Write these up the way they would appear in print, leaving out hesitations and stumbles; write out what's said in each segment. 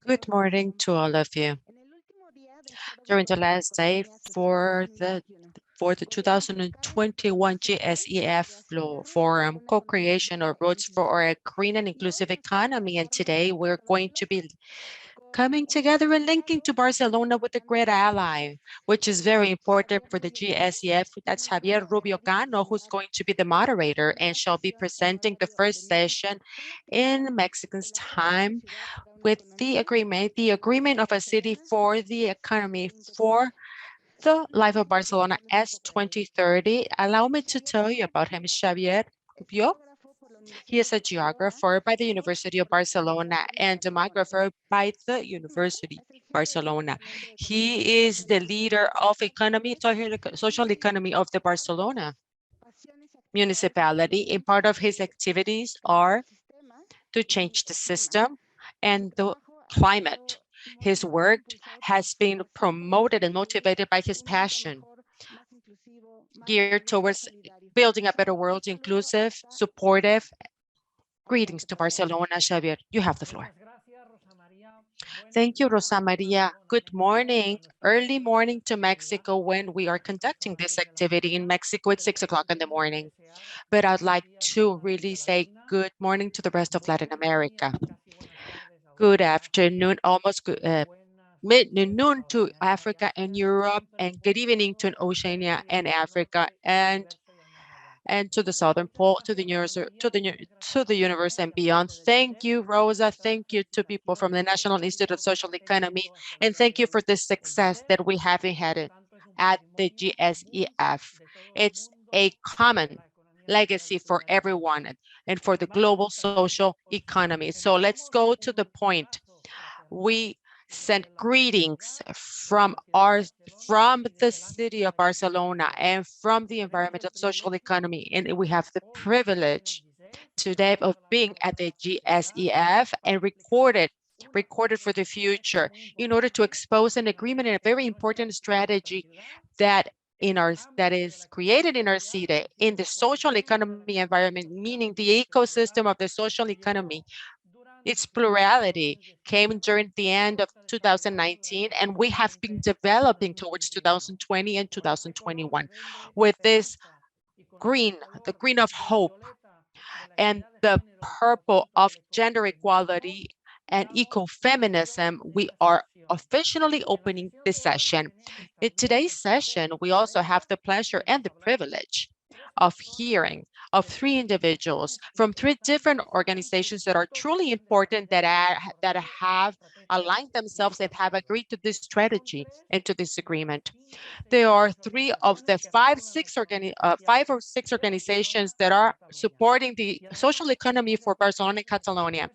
Good morning to all of you. During the last day for the 2021 GSEF Forum, Co-Creation of Roads for a Green and Inclusive Economy, and today we're going to be coming together and linking to Barcelona with a great ally, which is very important for the GSEF. That's Javier Rubio Cano, who's going to be the moderator and shall be presenting the first session in Mexican's time with the agreement of a city for the economy for the Life of Barcelona S 2030. Allow me to tell you about him, Xavier Rubio. He is a geographer by the University of Barcelona and demographer by the University of Barcelona. He is the leader of social economy of the Barcelona municipality, and part of his activities are to change the system and the climate. His work has been promoted and motivated by his passion, geared towards building a better world, inclusive, supportive. Greetings to Barcelona, Xavier. You have the floor. Thank you, Rosa Maria. Good morning. Early morning to Mexico when we are conducting this activity in Mexico at 6 o'clock in the morning. But I'd like to really say good morning to the rest of Latin America. Good afternoon, mid-noon to Africa and Europe, and good evening to Oceania and Africa, and to the southern pole, to the universe and beyond. Thank you, Rosa. Thank you to people from the National Institute of Social Economy, and thank you for the success that we have had at the GSEF. It's a common legacy for everyone and for the global social economy. So let's go to the point. We send greetings from the city of Barcelona and from the environment of social economy. And we have the privilege today of being at the GSEF and recorded for the future in order to expose an agreement and a very important strategy that is created in our city in the social economy environment, meaning the ecosystem of the social economy. Its plurality came during the end of 2019, and we have been developing towards 2020 and 2021 with this the green of hope and the purple of gender equality and ecofeminism. We are officially opening this session. In today's session, we also have the pleasure and the privilege of hearing of three individuals from three different organizations that are truly important, that have aligned themselves and have agreed to this strategy and to this agreement. There are three of the five or six organizations that are supporting the social economy for Barcelona and Catalonia.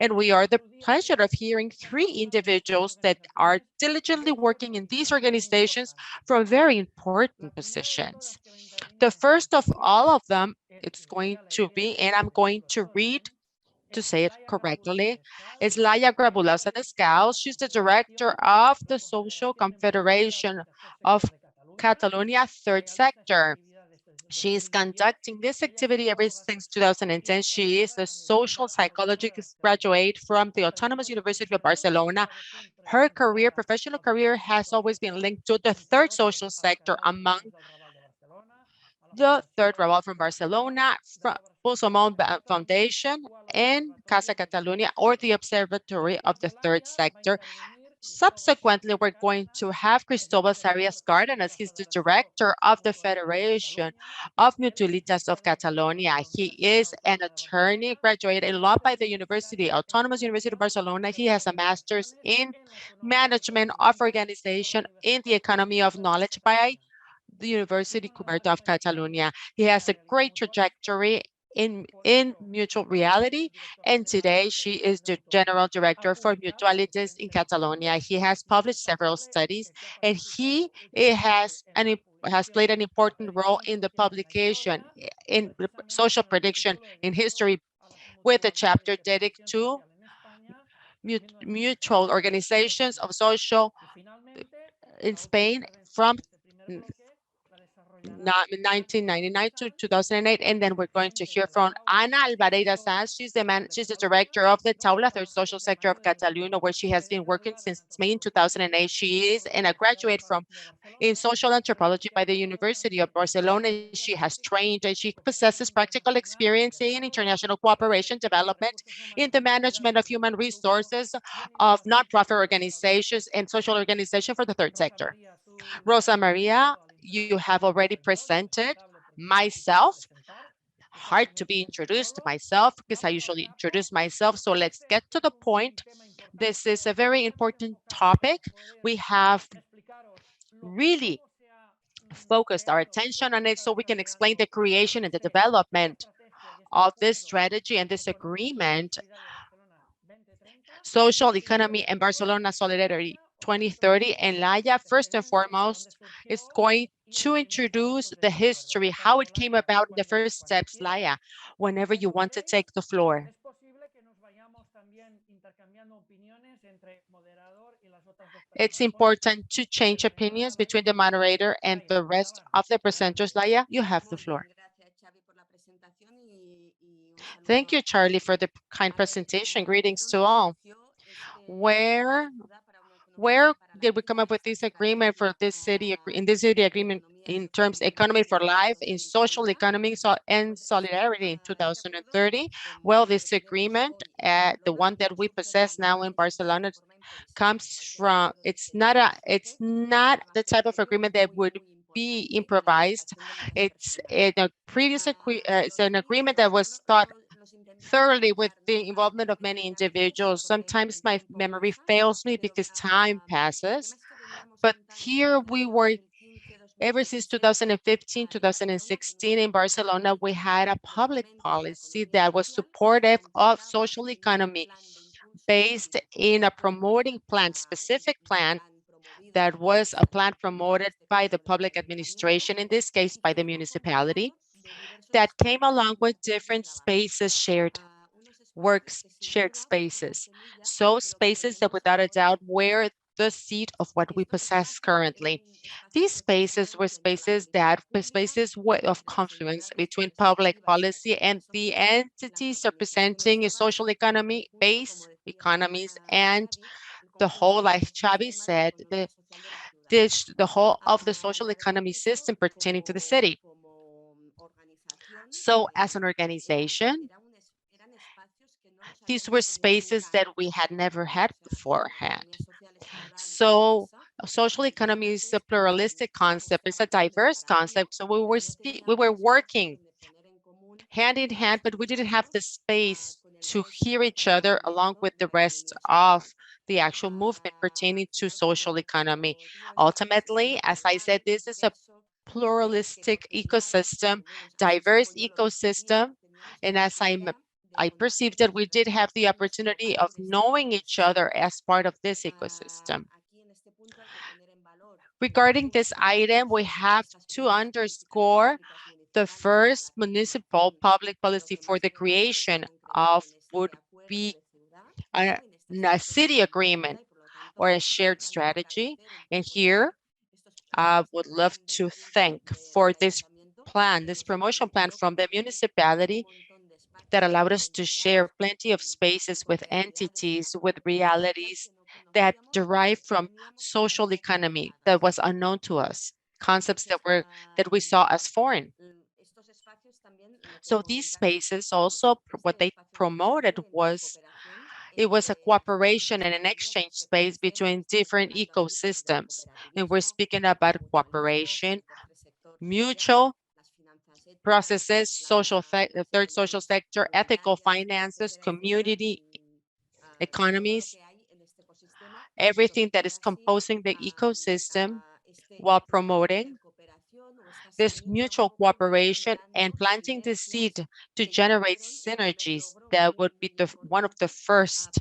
And we are the pleasure of hearing three individuals that are diligently working in these organizations from very important positions. The first of all of them, it's going to be, and I'm going to read to say it correctly, is Laia Grabulosa Descal. She's the director of the Social Confederation of Catalonia Third Sector. She is conducting this activity ever since 2010. She is a social psychology graduate from the Autonomous University of Barcelona. Her professional career, has always been linked to the third social sector, among the Third Raval from Barcelona, from Pulsomon Foundation, and Casa Catalunya, or the Observatory of the Third Sector. Subsequently, we're going to have Cristobal Sarias Cardenas. He's the director of the Federation of Mutualistas of Catalonia. He is an attorney, graduated in law by the Autonomous University of Barcelona. He has a master's in management of organization in the economy of knowledge by the University Coberta of Catalonia. He has a great trajectory in mutual reality, and today she is the general director for Mutualities in Catalonia. He has published several studies, and he has played an important role in the publication in social prediction in history, with a chapter dedicated to mutual organizations of social in Spain from 1999 to 2008, and then we're going to hear from Ana Alvareda Sanz. She's the director of the Taula, third social sector of Catalonia, where she has been working since May in 2008. She is and a graduate from in social anthropology by the University of Barcelona. She has trained and she possesses practical experience in international cooperation development, in the management of human resources of nonprofit organizations and social organization for the third sector. Rosa Maria, you have already presented myself. Hard to be introduced myself because I usually introduce myself. So let's get to the point. This is a very important topic. We have really focused our attention on it so we can explain the creation and the development of this strategy and this agreement, social economy and Barcelona solidarity 2030. And Laia, first and foremost, is going to introduce the history, how it came about in the first steps. Laia, whenever you want to take the floor. It's important to change opinions between the moderator and the rest of the presenters. Laia, you have the floor. Thank you, Charlie, for the kind presentation. Greetings to all. Where where did we come up with this agreement for this city in this city agreement in terms economy for life, in social economy and solidarity in 2030? Well, this agreement, the one that we possess now in Barcelona, comes from, it's not the type of agreement that would be improvised. It's in a it's an agreement that was thought thoroughly with the involvement of many individuals. Sometimes my memory fails me because time passes, but here we were ever since 2015, 2016 in Barcelona, we had a public policy that was supportive of social economy based in a promoting plan, specific plan that was a plan promoted by the public administration, in this case by the municipality, that came along with different spaces shared spaces. So spaces that without a doubt were the seat of what we possess currently. These spaces were spaces of confluence between public policy and the entities representing a social economy base economies and the whole, like Xavi said, the whole of the social economy system pertaining to the city. So as an organization, these were spaces that we had never had beforehand. So social economy is a pluralistic concept, it's a diverse concept. So we were working hand in hand, but we didn't have the space to hear each other along with the rest of the actual movement pertaining to social economy. Ultimately, as I said, this is a pluralistic ecosystem, diverse ecosystem. And I perceived that we did have the opportunity of knowing each other as part of this ecosystem. Regarding this item, we have to underscore the first municipal public policy for the creation of would be a, a city agreement or a shared strategy. And here, I would love to thank for this plan, this promotion plan from the municipality that allowed us to share plenty of spaces with entities, with realities that derive from social economy that was unknown to us, concepts that we saw as foreign. So these spaces also, what they promoted was, it was a cooperation and an exchange space between different ecosystems. And we're speaking about cooperation, mutual processes, the third social sector, ethical finances, community economies, everything that is composing the ecosystem while promoting this mutual cooperation and planting the seed to generate synergies that would be one of the first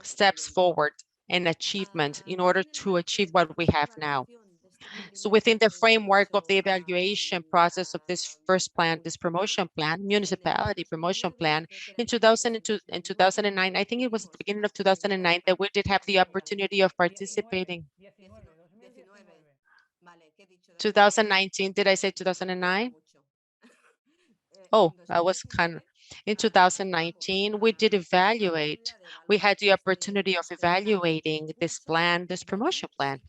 steps forward and achievement in order to achieve what we have now. So within the framework of the evaluation process of this first plan, this promotion plan, municipality promotion plan, in 2002 and 2009, I think it was at the beginning of 2009 that we did have the opportunity of participating. 2019, did I say 2009? Oh, I was kind of, in 2019, we did evaluate. We had the opportunity of evaluating this plan, this promotion plan.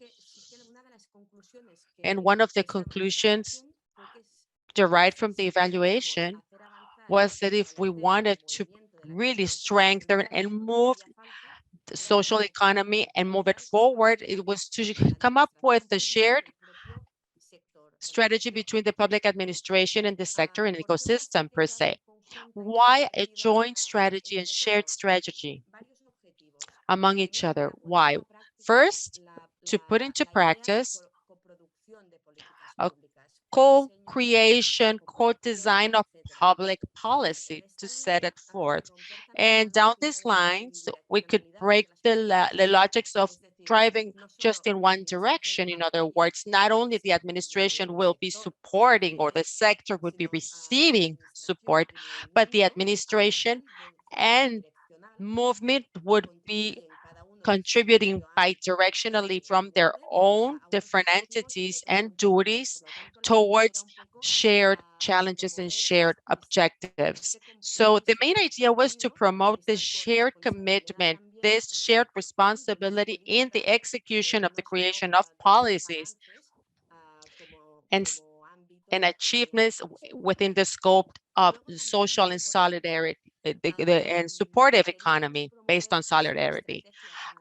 And one of the conclusions derived from the evaluation was that if we wanted to really strengthen and move the social economy and move it forward, it was to come up with a shared strategy between the public administration and the sector and ecosystem per se. Why a joint strategy and shared strategy among each other? Why? First, to put into practice a co-creation, co-design of public policy to set it forth. And down these lines, we could break the logics of driving just in one direction. In other words, not only the administration will be supporting or the sector would be receiving support, but the administration and movement would be contributing bidirectionally from their own different entities and duties towards shared challenges and shared objectives. So the main idea was to promote this shared commitment, this shared responsibility in the execution of the creation of policies and and achievements within the scope of social and solidarity and supportive economy based on solidarity.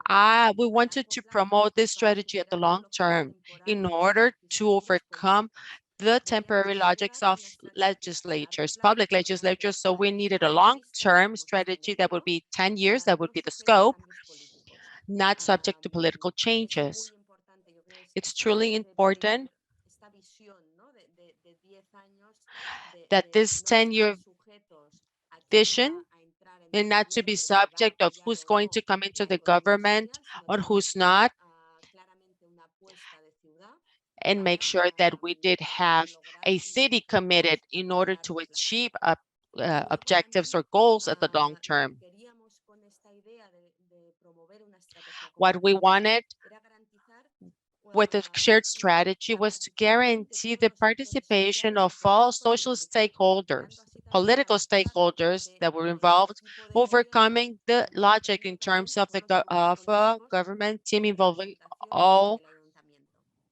We wanted to promote this strategy at the long term in order to overcome the temporary logics of legislatures, public legislatures. So we needed a long-term strategy that would be 10 years, that would be the scope, not subject to political changes. It's truly important that this 10-year vision and not to be subject of who's going to come into the government or who's not, and make sure that we did have a city committed in order to achieve objectives or goals at the long term. What we wanted with the shared strategy was to guarantee the participation of all social stakeholders, political stakeholders that were involved, overcoming the logic in terms of a government team involving all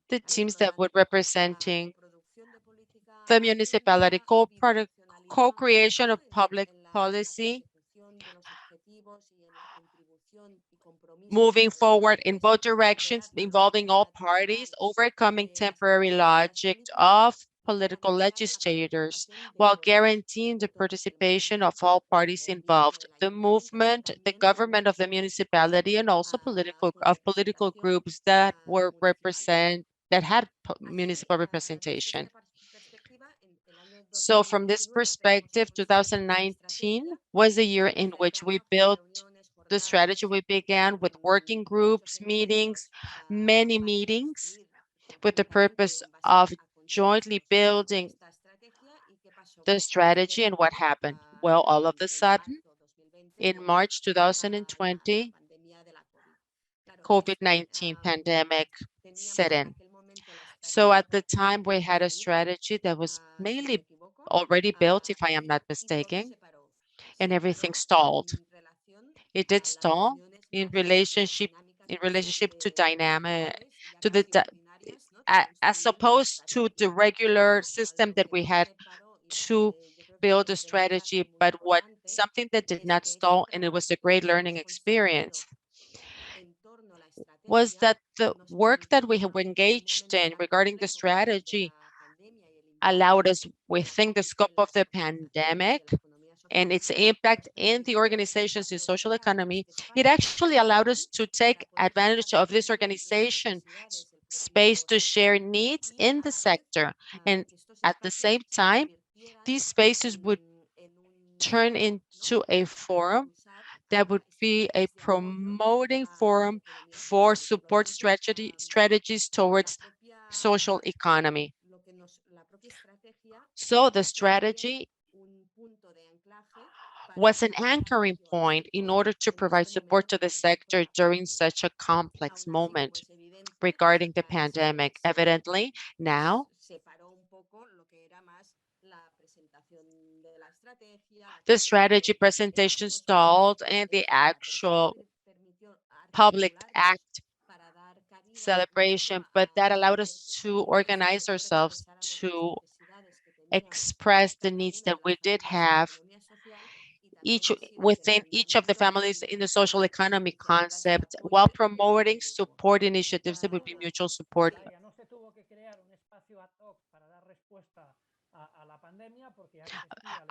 the teams that would representing the municipality, co-creation of public policy, moving forward in both directions, involving all parties, overcoming temporary logic of political legislators, while guaranteeing the participation of all parties involved, the movement, the government of the municipality, and also political groups that were that had municipal representation. So from this perspective, 2019 was the year in which we built the strategy. We began with working groups, meetings, many meetings with the purpose of jointly building the strategy. And what happened? Well, all of a sudden, in March 2020, COVID-19 pandemic set in. So at the time, we had a strategy that was mainly already built, if I am not mistaken, and everything stalled. It did stall in relationship to dynamic to the as opposed to the regular system that we had to build a strategy, but what something that did not stall, and it was a great learning experience, was that the work that we have engaged in regarding the strategy allowed us within the scope of the pandemic and its impact in the organizations in social economy, it actually allowed us to take advantage of this organization space to share needs in the sector. And at the same time, these spaces would turn into a forum that would be a promoting forum for support strategies towards social economy. So the strategy was an anchoring point in order to provide support to the sector during such a complex moment regarding the pandemic. Evidently, now The strategy presentation stalled and the actual public act celebration, but that allowed us to organize ourselves to express the needs that we did have each within each of the families in the social economy concept while promoting support initiatives that would be mutual support.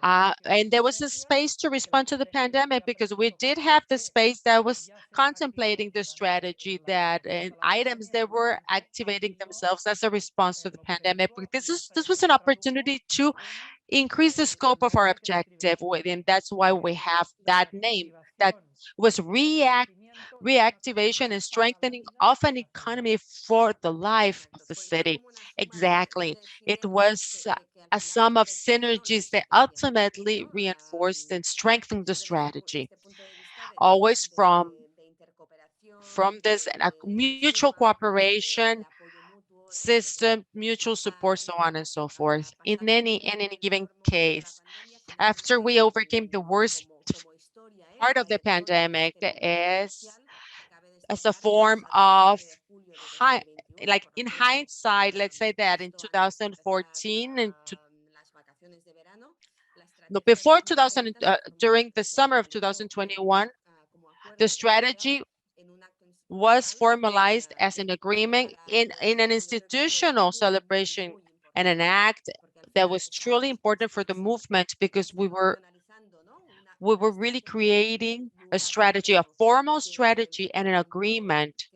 And there was a space to respond to the pandemic because we did have the space that was contemplating the strategy that and items that were activating themselves as a response to the pandemic. But this was an opportunity to increase the scope of our objective within. That's why we have that name that was reactivation and strengthening of an economy for the life of the city. Exactly. It was a sum of synergies that ultimately reinforced and strengthened the strategy, always from this mutual cooperation system, mutual support, so on and so forth. In any given case, after we overcame the worst part of the pandemic, as a form of high, like in hindsight, let's say that in 2014 and no, before 2000, during the summer of 2021, the strategy was formalized as an agreement in an institutional celebration and an act that was truly important for the movement because we were really creating a strategy, a formal strategy and an agreement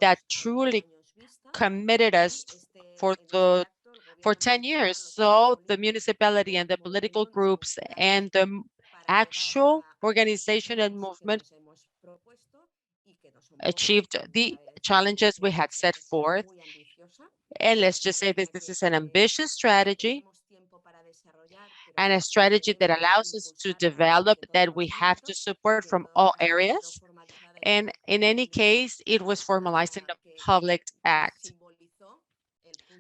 that truly committed us for 10 years. So the municipality and the political groups and the actual organization and movement achieved the challenges we had set forth. And let's just say this is an ambitious strategy and a strategy that allows us to develop that we have to support from all areas. And in any case, it was formalized in the public act,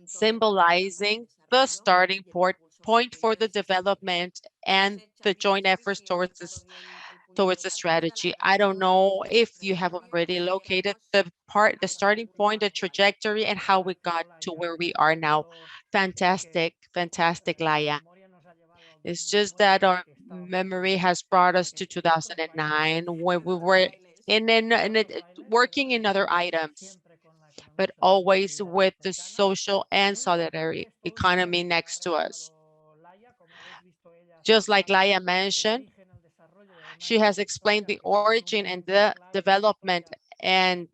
symbolizing the starting point for the development and the joint efforts towards the strategy. I don't know if you have already located the starting point, the trajectory, and how we got to where we are now. Fantastic, fantastic, Laia. It's just that our memory has brought us to 2009 when we were working in other items, but always with the social and solidarity economy next to us. Just like Laia mentioned, she has explained the origin and the development and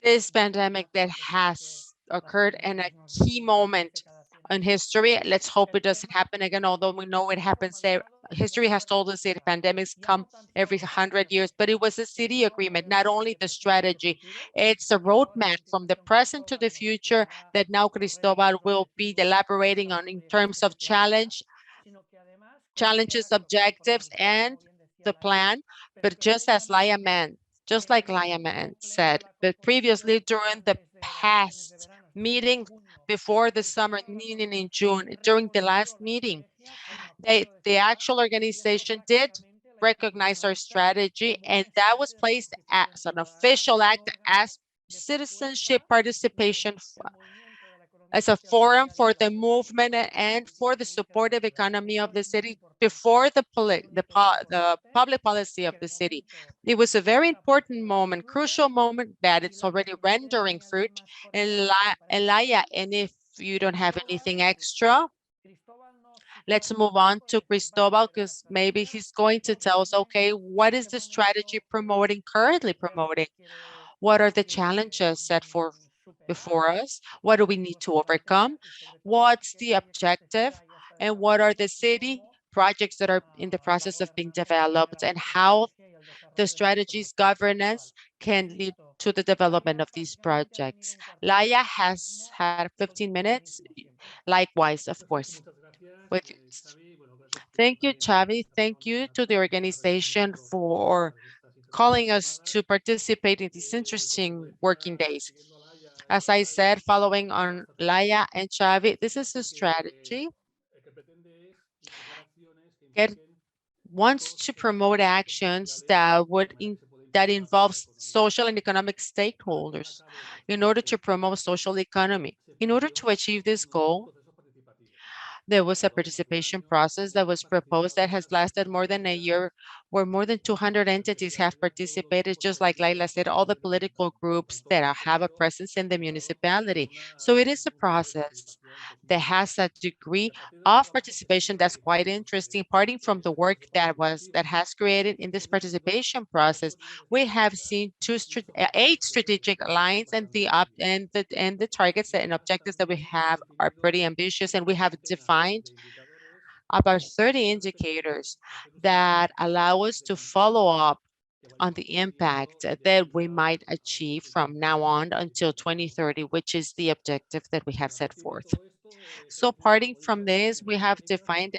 this pandemic that has occurred in a key moment in history. Let's hope it doesn't happen again, although we know it happens there. History has told us that pandemics come every 100 years, but it was a city agreement, not only the strategy. It's a roadmap from the present to the future that now Cristobal will be elaborating on in terms of challenges, objectives, and the plan. But just like Laia said, but previously during the past meeting before the summer meeting in June, during the last meeting, the actual organization did recognize our strategy, and that was placed as an official act as citizenship participation as a forum for the movement and for the supportive economy of the city before the public policy of the city. It was a very important moment, crucial moment that it's already rendering fruit. And Laia, and if you don't have anything extra, let's move on to Cristobal because maybe he's going to tell us, okay, what is the strategy currently promoting? What are the challenges set for before us? What do we need to overcome? What's the objective? And what are the city projects that are in the process of being developed and how the strategies governance can lead to the development of these projects. Laia has had 15 minutes. Likewise, of course. With you. Thank you, Chavi. Thank you to the organization for calling us to participate in these interesting working days. As I said, following on Laia and Chavi, this is a strategy get wants to promote actions that that involves social and economic stakeholders in order to promote social economy. In order to achieve this goal, there was a participation process that was proposed that has lasted more than a year, where more than 200 entities have participated, just like Laila said, all the political groups that have a presence in the municipality. So it is a process that has a degree of participation that's quite interesting. Parting from the work that has created in this participation process, we have seen 8 strategic lines, and the targets and objectives that we have are pretty ambitious, and we have defined about 30 indicators that allow us to follow up on the impact that we might achieve from now on until 2030, which is the objective that we have set forth. So parting from this, we have defined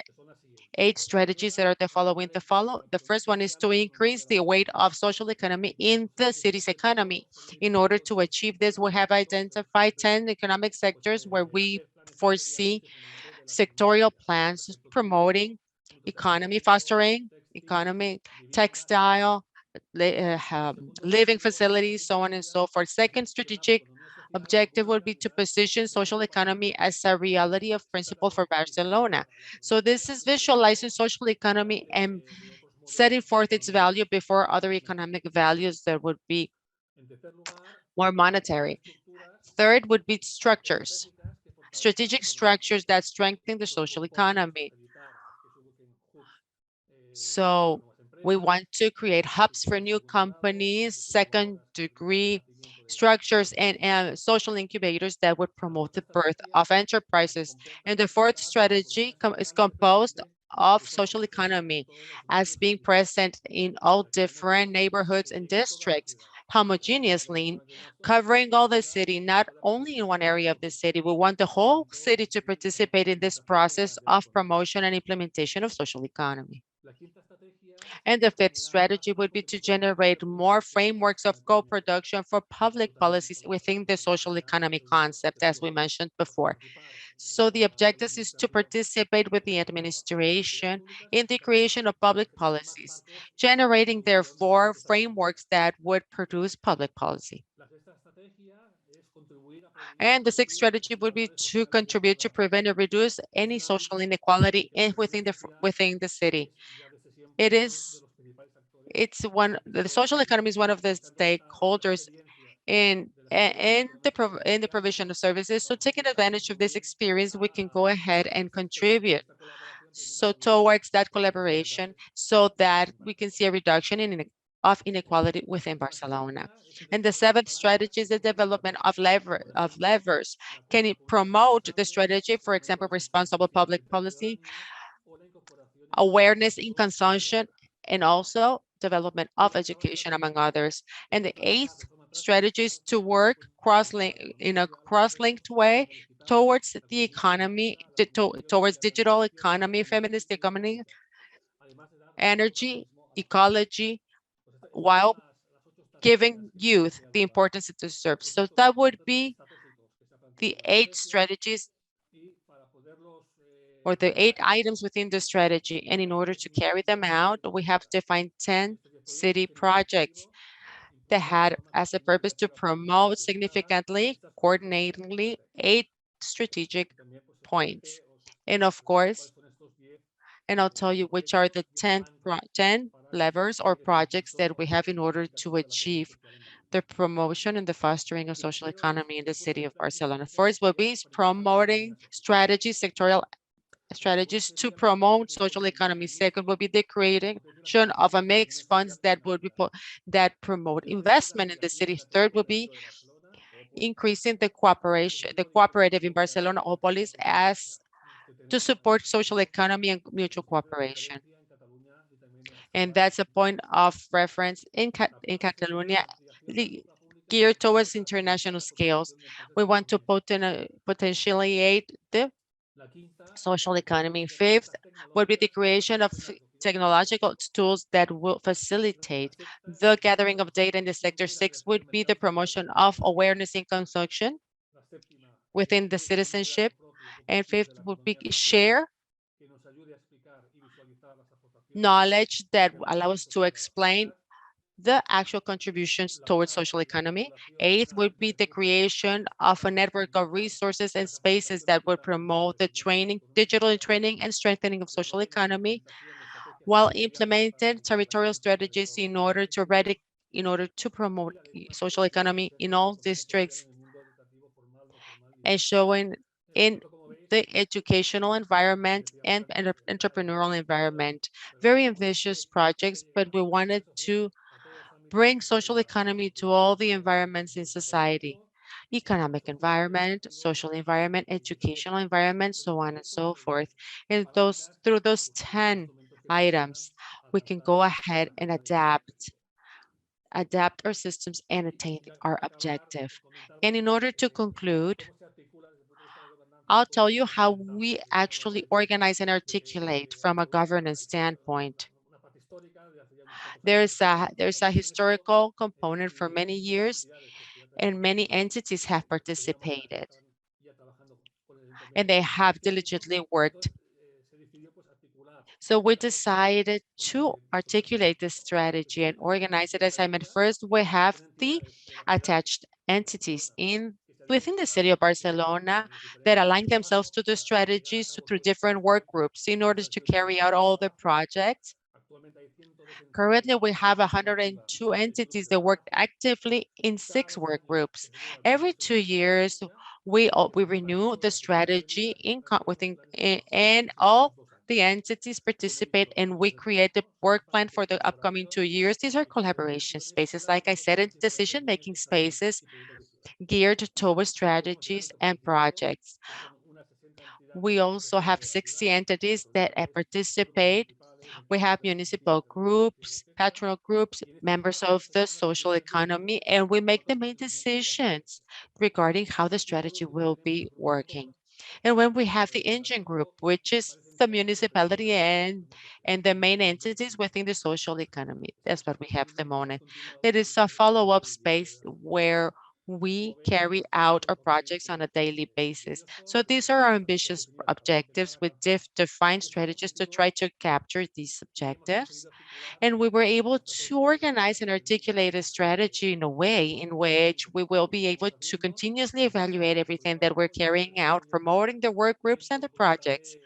8 strategies that are the following. The first one is to increase the weight of social economy in the city's economy. In order to achieve this, we have identified 10 economic sectors where we foresee sectorial plans promoting economy, fostering economy, textile, living facilities, so on and so forth. Second strategic objective would be to position social economy as a reality of principle for Barcelona. So this is visualizing social economy and setting forth its value before other economic values that would be more monetary. Third would be structures, strategic structures that strengthen the social economy. So we want to create hubs for new companies, second degree structures, and social incubators that would promote the birth of enterprises. And the fourth strategy is composed of social economy as being present in all different neighborhoods and districts homogeneously, covering all the city, not only in one area of the city. We want the whole city to participate in this process of promotion and implementation of social economy. And the fifth strategy would be to generate more frameworks of co-production for public policies within the social economy concept, as we mentioned before. So the objective is to participate with the administration in the creation of public policies, generating therefore frameworks that would produce public policy. And the sixth strategy would be to contribute to prevent and reduce any social inequality within the city. It is it's one the social economy is one of the stakeholders in the provision of services. So taking advantage of this experience, we can go ahead and contribute so towards that collaboration so that we can see a reduction of inequality within Barcelona. And the seventh strategy is the development of levers. Can it promote the strategy, for example, responsible public policy, awareness in consumption, and also development of education, among others. And the eighth strategy is to work in a cross-linked way towards the economy, towards digital economy, feminist economy, energy, ecology, while giving youth the importance it deserves. So that would be the 8 strategies or the 8 items within the strategy. And in order to carry them out, we have defined 10 city projects that had as a purpose to promote significantly, coordinatingly, 8 strategic points. And of course, and I'll tell you which are the 10 levers or projects that we have in order to achieve the promotion and the fostering of social economy in the city of Barcelona. First will be promoting sectorial strategies to promote social economy. Second will be the creation of a mixed funds that would be that promote investment in the city. Third will be increasing the cooperative in Barcelona Opolis as to support social economy and mutual cooperation. And that's a point of reference in Catalonia geared towards international scales. We want to potentiate the social economy. Fifth would be the creation of technological tools that will facilitate the gathering of data in the sector. Six would be the promotion of awareness in consumption within the citizenship. And fifth would be share knowledge that allow us to explain the actual contributions towards social economy. Eighth would be the creation of a network of resources and spaces that would promote the training, digital training and strengthening of social economy, while implementing territorial strategies in order to promote social economy in all districts and showing in the educational environment and entrepreneurial environment. Very ambitious projects, but we wanted to bring social economy to all the environments in society, economic environment, social environment, educational environment, so on and so forth. And through those 10 items, we can go ahead and adapt our systems and attain our objective. And in order to conclude, I'll tell you how we actually organize and articulate from a governance standpoint. There's a historical component for many years, and many entities have participated, and they have diligently worked. So we decided to articulate this strategy and organize it. As I meant, first we have the attached entities in within the city of Barcelona that align themselves to the strategies through different work groups in order to carry out all the projects. Currently, we have 102 entities that work actively in 6 work groups. Every 2 years, we renew the strategy and all the entities participate, and we create the work plan for the upcoming 2 years. These are collaboration spaces, like I said, and decision-making spaces geared towards strategies and projects. We also have 60 entities that participate. We have municipal groups, patronal groups, members of the social economy, and we make the main decisions regarding how the strategy will be working. And when we have the engine group, which is the municipality and the main entities within the social economy. That's what we have at the moment. It is a follow-up space where we carry out our projects on a daily basis. So these are our ambitious objectives with defined strategies to try to capture these objectives. And we were able to organize and articulate a strategy in a way in which we will be able to continuously evaluate everything that we're carrying out, promoting the work groups and the projects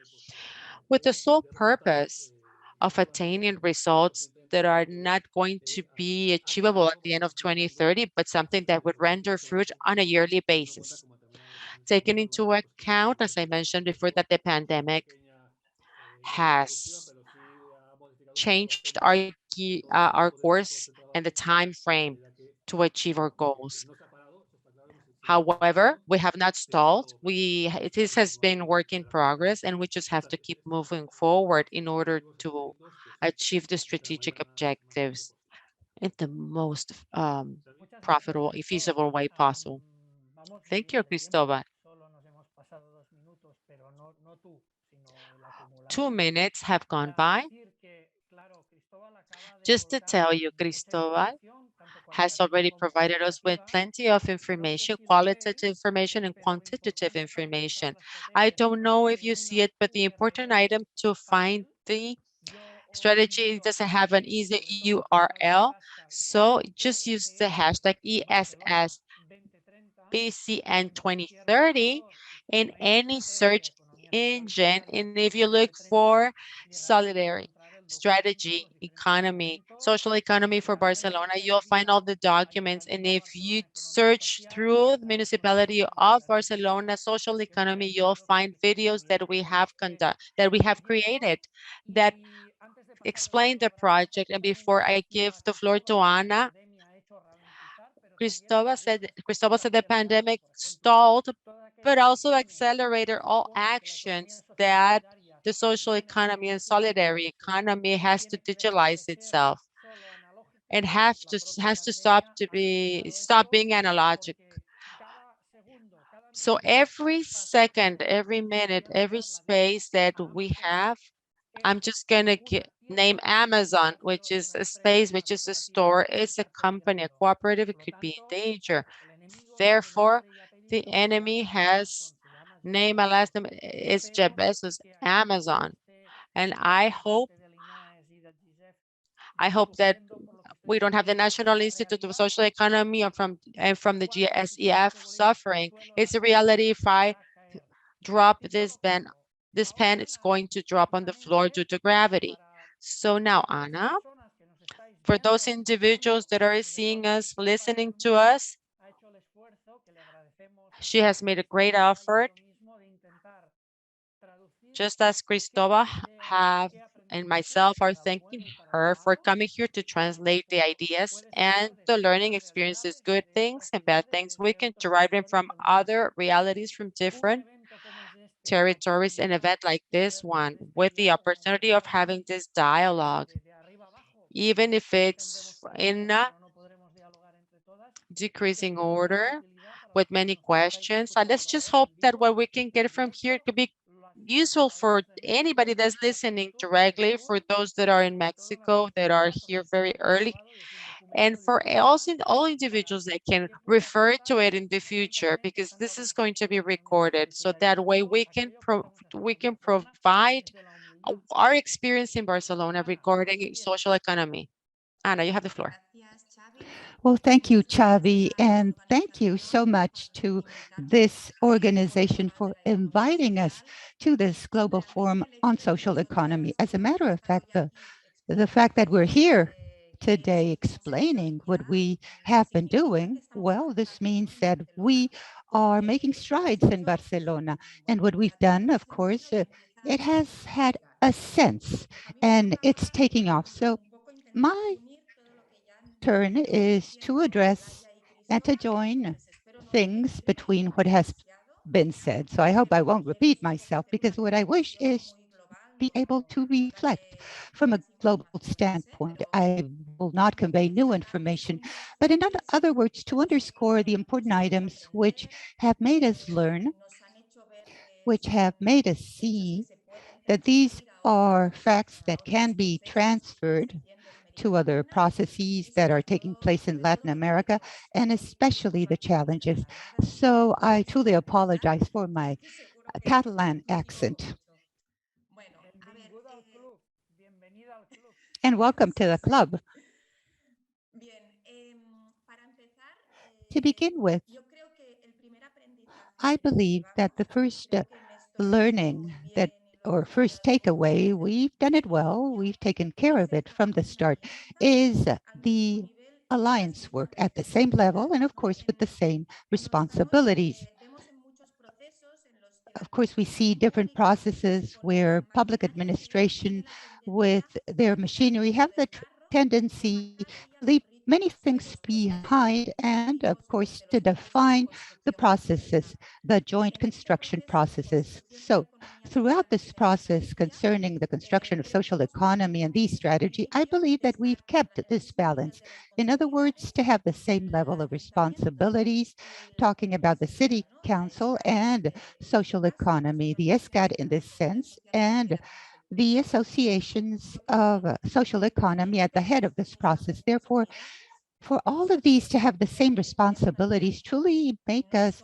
with the sole purpose of attaining results that are not going to be achievable at the end of 2030, but something that would render fruit on a yearly basis. Taking into account, as I mentioned before, that the pandemic has changed our course and the time frame to achieve our goals. However, we have not stalled. This has been work in progress, and we just have to keep moving forward in order to achieve the strategic objectives in the most profitable, feasible way possible. Thank you, Cristobal. 2 minutes have gone by. Just to tell you, Cristobal has already provided us with plenty of information, qualitative information and quantitative information. I don't know if you see it, but the important item to find the strategy doesn't have an easy URL. So just use the hashtag ESSBCN 2030 in any search engine. And if you look for solidarity, strategy, economy, social economy for Barcelona, you'll find all the documents. And if you search through the municipality of Barcelona social economy, you'll find videos that we have created that explain the project. And before I give the floor to Ana, Cristobal said the pandemic stalled, but also accelerated all actions that the social economy and solidarity economy has to digitalize itself and has to stop being analogic. So every second, every minute, every space that we have, I'm just gonna name Amazon, which is a space, which is a store, it's a company, a cooperative, it could be in danger. Therefore, the enemy has name a last name, it's Jeff Bezos, Amazon. And I hope I hope that we don't have the National Institute of Social Economy and from the GSEF suffering. It's a reality. If I drop this pen, it's going to drop on the floor due to gravity. So now, Ana, for those individuals that are seeing us, listening to us, she has made a great effort, just as Cristobal have and myself are thanking her for coming here to translate the ideas and the learning experiences, good things and bad things. We can derive them from other realities from different territories. An event like this one, with the opportunity of having this dialogue, even if it's in a decreasing order with many questions. And let's just hope that what we can get from here could be useful for anybody that's listening directly, for those that are in Mexico that are here very early, and for also all individuals that can refer to it in the future, because this is going to be recorded. So that way we can provide our experience in Barcelona regarding social economy. Ana, you have the floor. Well, thank you, Xavi, and thank you so much to this organization for inviting us to this Global Forum on Social Economy. As a matter of fact, the fact that we're here today explaining what we have been doing, well, this means that we are making strides in Barcelona. And what we've done, of course, it has had a sense and it's taking off. So my turn is to address and to join things between what has been said. So I hope I won't repeat myself, because what I wish is be able to reflect from a global standpoint. I will not convey new information, but in other words, to underscore the important items which have made us learn, which have made us see that these are facts that can be transferred to other processes that are taking place in Latin America, and especially the challenges. So I truly apologize for my Catalan accent. And welcome to the club. To begin with, I believe that the first learning that or first takeaway, we've done it well, we've taken care of it from the start, is the alliance work at the same level and of course with the same responsibilities. Of course, we see different processes where public administration with their machinery have the tendency to leave many things behind and, of course, to define the processes, the joint construction processes. So throughout this process concerning the construction of social economy and these strategy, I believe that we've kept this balance. In other words, to have the same level of responsibilities, talking about the city council and social economy, the ESCAD in this sense, and the associations of social economy at the head of this process. Therefore, for all of these to have the same responsibilities truly make us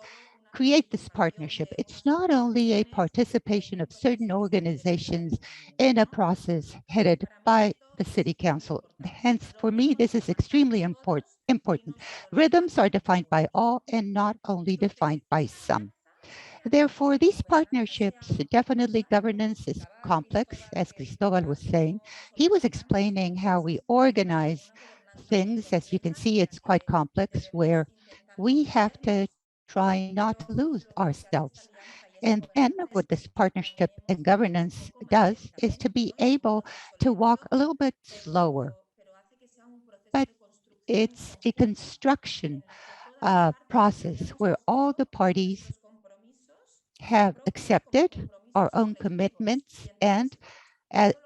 create this partnership. It's not only a participation of certain organizations in a process headed by the city council. Hence, for me, this is extremely important. Rhythms are defined by all and not only defined by some. Therefore, these partnerships, definitely governance is complex, as Cristobal was saying. He was explaining how we organize things. As you can see, it's quite complex, where we have to try not to lose ourselves. And then what this partnership and governance does is to be able to walk a little bit slower. But it's a construction process where all the parties have accepted our own commitments and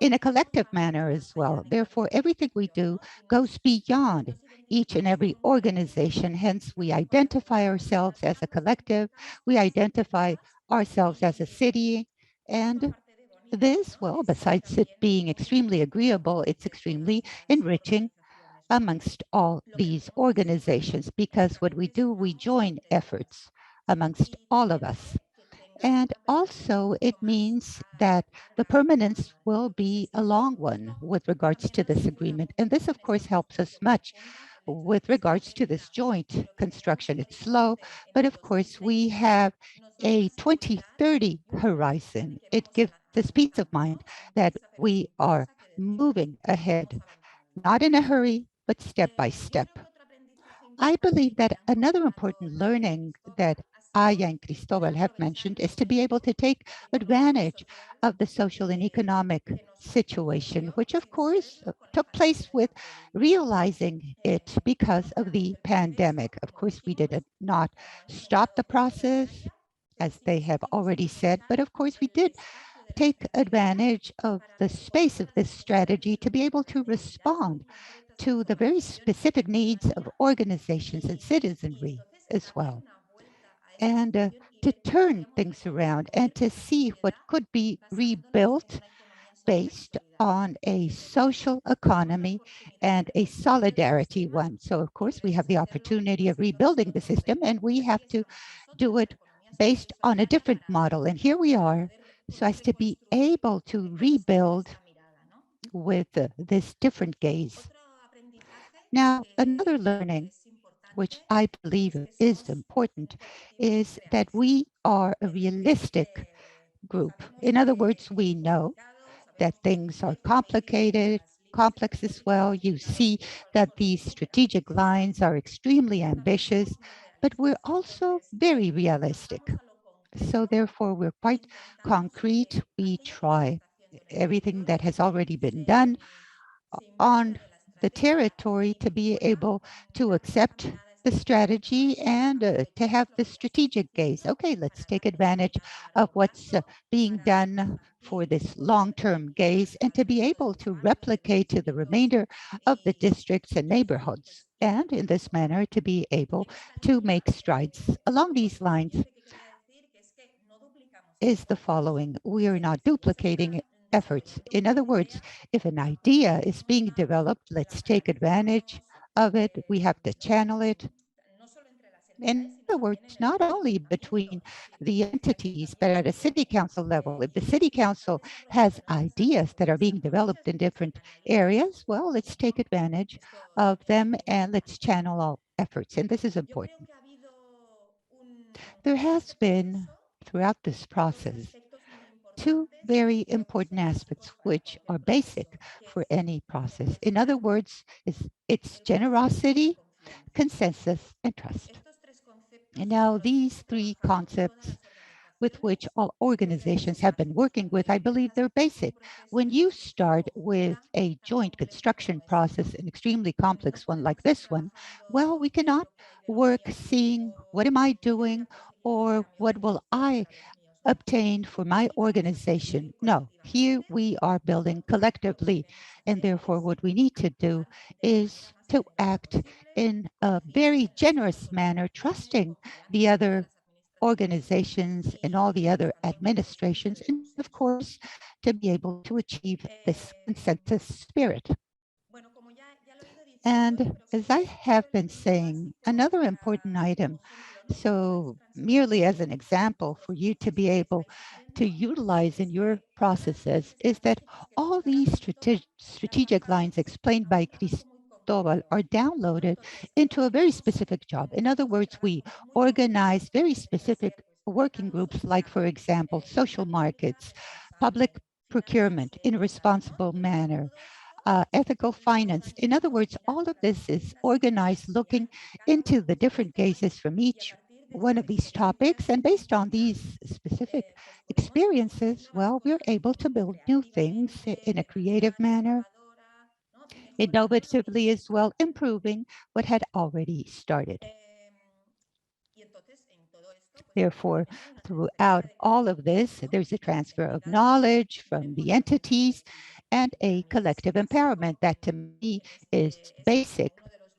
in a collective manner as well. Therefore, everything we do goes beyond each and every organization. Hence, we identify ourselves as a collective, we identify ourselves as a city, and this, well, besides it being extremely agreeable, it's extremely enriching amongst all these organizations, because what we do, we join efforts amongst all of us. And also, it means that the permanence will be a long one with regards to this agreement. And this, of course, helps us much with regards to this joint construction. It's slow, but of course, we have a 2030 horizon. It gives us peace of mind that we are moving ahead, not in a hurry, but step by step. I believe that another important learning that Aya and Cristobal have mentioned is to be able to take advantage of the social and economic situation, which of course took place with realizing it because of the pandemic. Of course, we did not stop the process, as they have already said, but of course we did take advantage of the space of this strategy to be able to respond to the very specific needs of organizations and citizenry as well. And to turn things around and to see what could be rebuilt based on a social economy and a solidarity one. So, of course, we have the opportunity of rebuilding the system, and we have to do it based on a different model. And here we are, so as to be able to rebuild with this different gaze. Now, another learning, which I believe is important, is that we are a realistic group. In other words, we know that things are complicated, complex as well. You see that these strategic lines are extremely ambitious, but we're also very realistic. So therefore, we're quite concrete. We try everything that has already been done on the territory to be able to accept the strategy and to have the strategic gaze. Okay, let's take advantage of what's being done for this long-term gaze and to be able to replicate to the remainder of the districts and neighborhoods. And in this manner, to be able to make strides along these lines is the following. We are not duplicating efforts. In other words, if an idea is being developed, let's take advantage of it. We have to channel it. In other words, not only between the entities, but at a city council level. If the city council has ideas that are being developed in different areas, well, let's take advantage of them and let's channel all efforts. And this is important. There has been, throughout this process, two very important aspects which are basic for any process. In other words, it's generosity, consensus, and trust. And now these three concepts with which all organizations have been working with, I believe they're basic. When you start with a joint construction process, an extremely complex one like this one, well, we cannot work seeing what am I doing or what will I obtained for my organization. No, here we are building collectively. And therefore, what we need to do is to act in a very generous manner, trusting the other organizations and all the other administrations, and of course, to be able to achieve this consensus spirit. And as I have been saying, another important item, so merely as an example for you to be able to utilize in your processes, is that all these strategic lines explained by Cristobal are downloaded into a very specific job. In other words, we organize very specific working groups, like, for example, social markets, public procurement in a responsible manner, ethical finance. In other words, all of this is organized looking into the different cases from each one of these topics. And based on these specific experiences, well, we're able to build new things in a creative manner, innovatively as well, improving what had already started. Therefore, throughout all of this, there's a transfer of knowledge from the entities and a collective empowerment that to me is basic.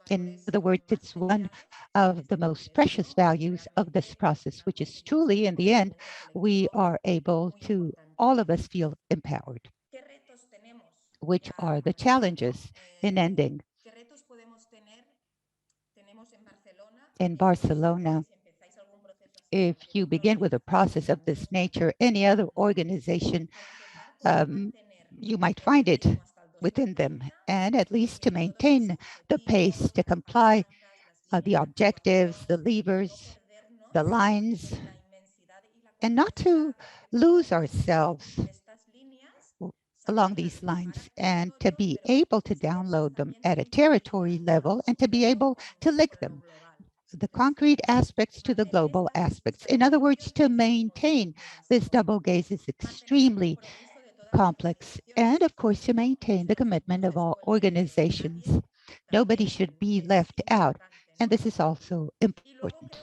In other words, it's one of the most precious values of this process, which is truly, in the end, we are able to, all of us feel empowered. Which are the challenges in ending? In Barcelona, if you begin with a process of this nature, any other organization, um, you might find it within them. And at least to maintain the pace, to comply the objectives, the levers, the lines, and not to lose ourselves along these lines, and to be able to download them at a territory level and to be able to link them, the concrete aspects to the global aspects. In other words, to maintain this double gaze is extremely complex. And of course, to maintain the commitment of all organizations. Nobody should be left out. And this is also important.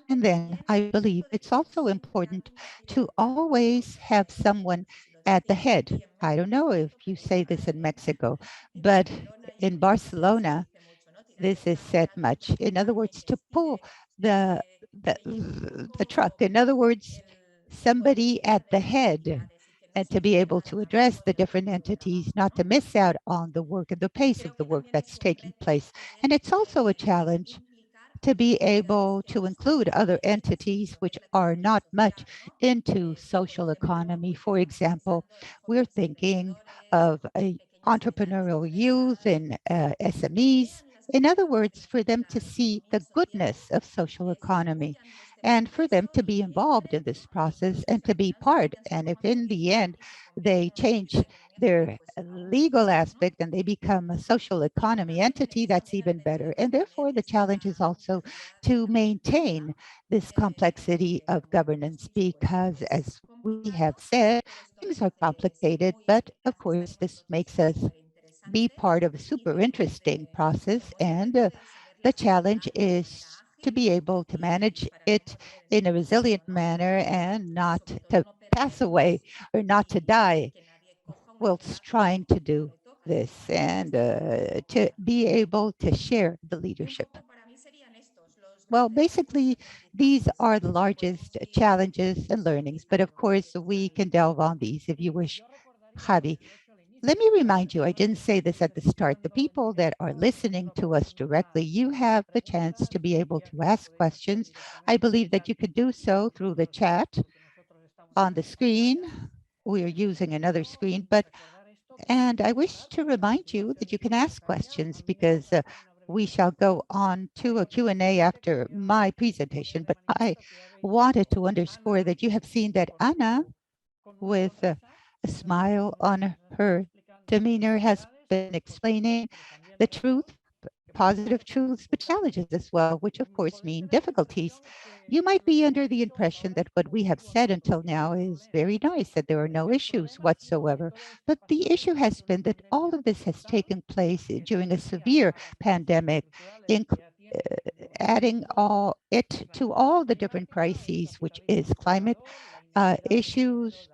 And then I believe it's also important to always have someone at the head. I don't know if you say this in Mexico, but in Barcelona, this is said much. In other words, to pull the, the truck. In other words, somebody at the head, and to be able to address the different entities, not to miss out on the work and the pace of the work that's taking place. And it's also a challenge to be able to include other entities which are not much into social economy. For example, we're thinking of a entrepreneurial youth and SMEs. In other words, for them to see the goodness of social economy and for them to be involved in this process and to be part. And if in the end they change their legal aspect and they become a social economy entity, that's even better. And therefore, the challenge is also to maintain this complexity of governance because, as we have said, things are complicated, but of course, this makes us be part of a super interesting process. And the challenge is to be able to manage it in a resilient manner and not to pass away or not to die whilst trying to do this, and to be able to share the leadership. Well, basically, these are the largest challenges and learnings, but of course, we can delve on these if you wish, Javi. Let me remind you, I didn't say this at the start, the people that are listening to us directly, you have the chance to be able to ask questions. I believe that you could do so through the chat on the screen. We are using another screen, and I wish to remind you that you can ask questions because we shall go on to a Q&A after my presentation. But I wanted to underscore that you have seen that Ana, with a smile on her demeanor, has been explaining the truth, positive truths, but challenges as well, which of course mean difficulties. You might be under the impression that what we have said until now is very nice, that there are no issues whatsoever. But the issue has been that all of this has taken place during a severe pandemic, adding all it to all the different crises, which is climate issues,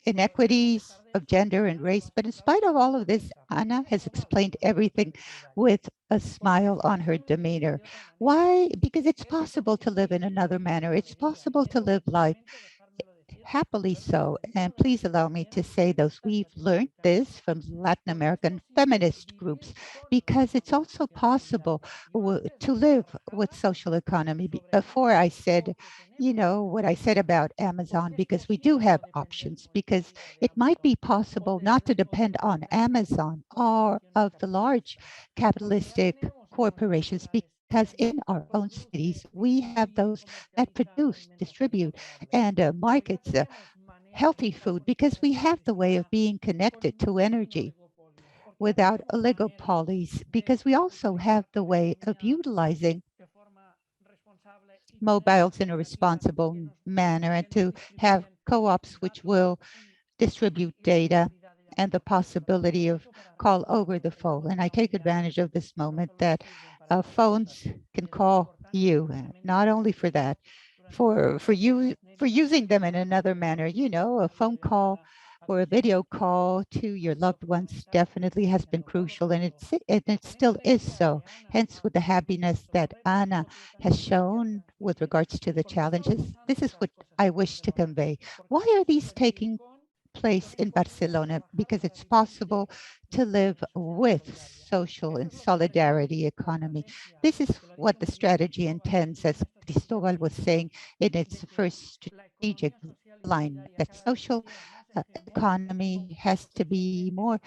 inequities of gender and race. But in spite of all of this, Ana has explained everything with a smile on her demeanor. Why? Because it's possible to live in another manner. It's possible to live life happily so. And please allow me to say those. We've learned this from Latin American feminist groups because it's also possible to live with social economy. Before I said, you know, what I said about Amazon, because we do have options, because it might be possible not to depend on Amazon or of the large capitalistic corporations, because in our own cities, we have those that produce, distribute, and markets healthy food, because we have the way of being connected to energy without oligopolies, because we also have the way of utilizing mobiles in a responsible manner and to have co-ops which will distribute data and the possibility of call over the phone. And I take advantage of this moment that phones can call you, not only for that, for using them in another manner. You know, a phone call or a video call to your loved ones definitely has been crucial, and it still is so. Hence, with the happiness that Ana has shown with regards to the challenges, this is what I wish to convey. Why are these taking place in Barcelona because it's possible to live with social and solidarity economy. This is what the strategy intends, as Cristobal was saying in its first strategic line, that social economy has to be more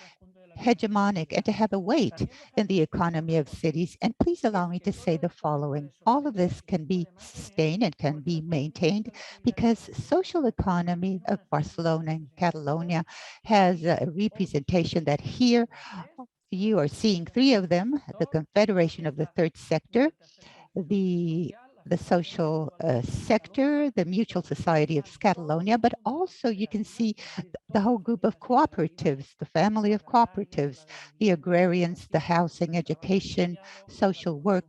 hegemonic and to have a weight in the economy of cities. And please allow me to say the following. All of this can be sustained and can be maintained because social economy of Barcelona and Catalonia has a representation that here you are seeing three of them: the Confederation of the Third Sector, the social sector, the Mutual Society of Catalonia, but also you can see the whole group of cooperatives, the family of cooperatives, the agrarians, the housing, education, social work,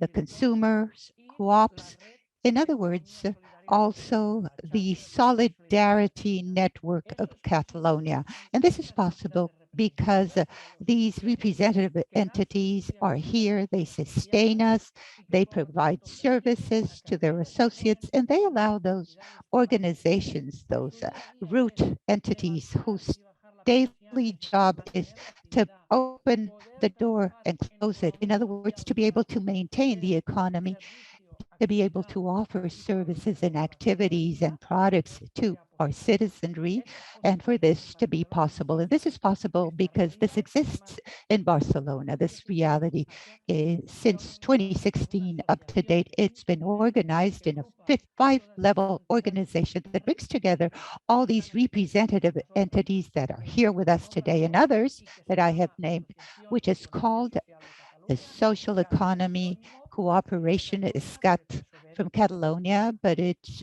the consumers, co-ops. In other words, also the solidarity network of Catalonia. And this is possible because these representative entities are here, they sustain us, they provide services to their associates, and they allow those organizations, those root entities whose daily job is to open the door and close it. In other words, to be able to maintain the economy, to be able to offer services and activities and products to our citizenry, and for this to be possible. And this is possible because this exists in Barcelona, this reality. Since 2016 up to date, it's been organized in a five-level organization that brings together all these representative entities that are here with us today and others that I have named, which is called the Social Economy Cooperation. SCAT from Catalonia, but it's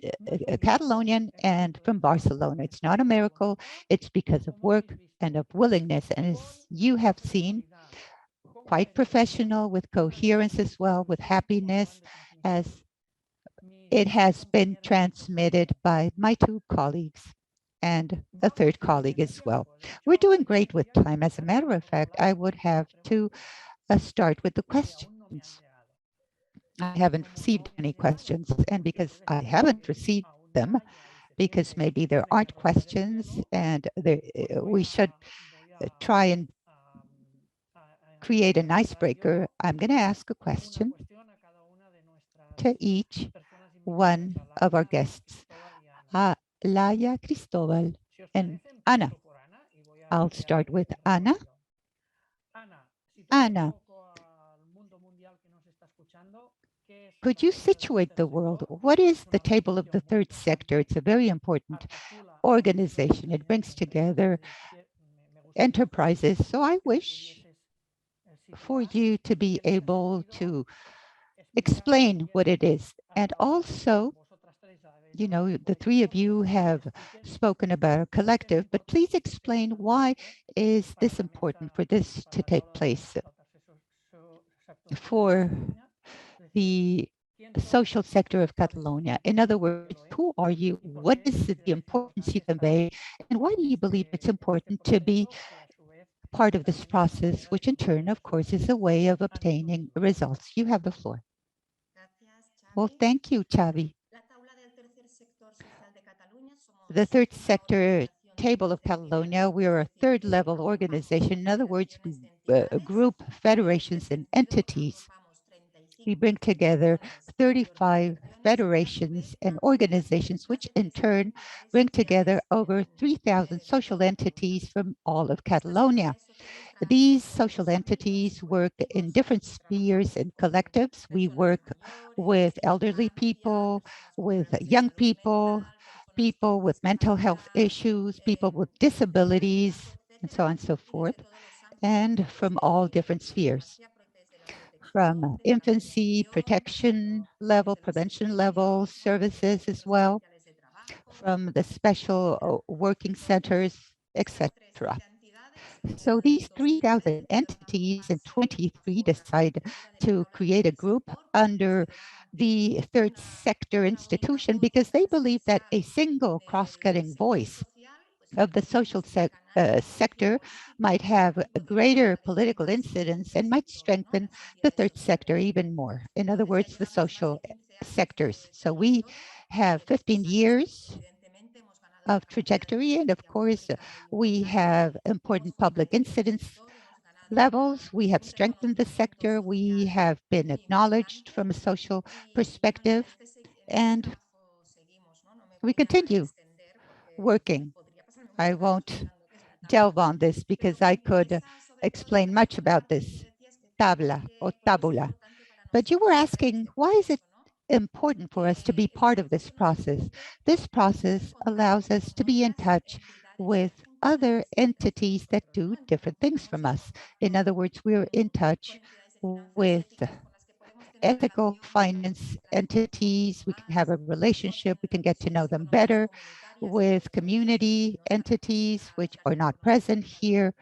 Catalonian and from Barcelona. It's not a miracle. It's because of work and of willingness. And as you have seen, quite professional, with coherence as well, with happiness, as it has been transmitted by my two colleagues and a third colleague as well. We're doing great with time. As a matter of fact, I would have to start with the questions. I haven't received any questions, and because I haven't received them, because maybe there aren't questions, and we should try and create an icebreaker, I'm going to ask a question to each one of our guests. Laia, Cristobal, and Ana. I'll start with Ana. Ana, could you situate the world? What is the Table of the Third Sector? It's a very important organization. It brings together enterprises. So I wish for you to be able to explain what it is. And also, you know, the three of you have spoken about a collective, but please explain why is this important for this to take place for the social sector of Catalonia. In other words, who are you? What is the importance you convey? And why do you believe it's important to be part of this process, which in turn, of course, is a way of obtaining results? You have the floor. Well, thank you, Xavi. The third sector table of Catalonia, we are a third level organization. In other words, we group federations and entities. We bring together 35 federations and organizations, which in turn bring together over 3,000 social entities from all of Catalonia. These social entities work in different spheres and collectives. We work with elderly people, with young people, people with mental health issues, people with disabilities, and so on and so forth, and from all different spheres, from infancy, protection level, prevention level, services as well, from the special working centers, etc. So these 3,000 entities and 23 decide to create a group under the third sector institution because they believe that a single cross-cutting voice of the social sector might have a greater political incidence and might strengthen the third sector even more. In other words, the social sectors. So we have 15 years of trajectory. And of course, we have important public incidence levels. We have strengthened the sector. We have been acknowledged from a social perspective, and we continue working. I won't delve on this because I could explain much about this tabla or tabula. But you were asking, why is it important for us to be part of this process? This process allows us to be in touch with other entities that do different things from us. In other words, we're in touch with ethical finance entities. We can have a relationship. We can get to know them better with community entities, which are not present here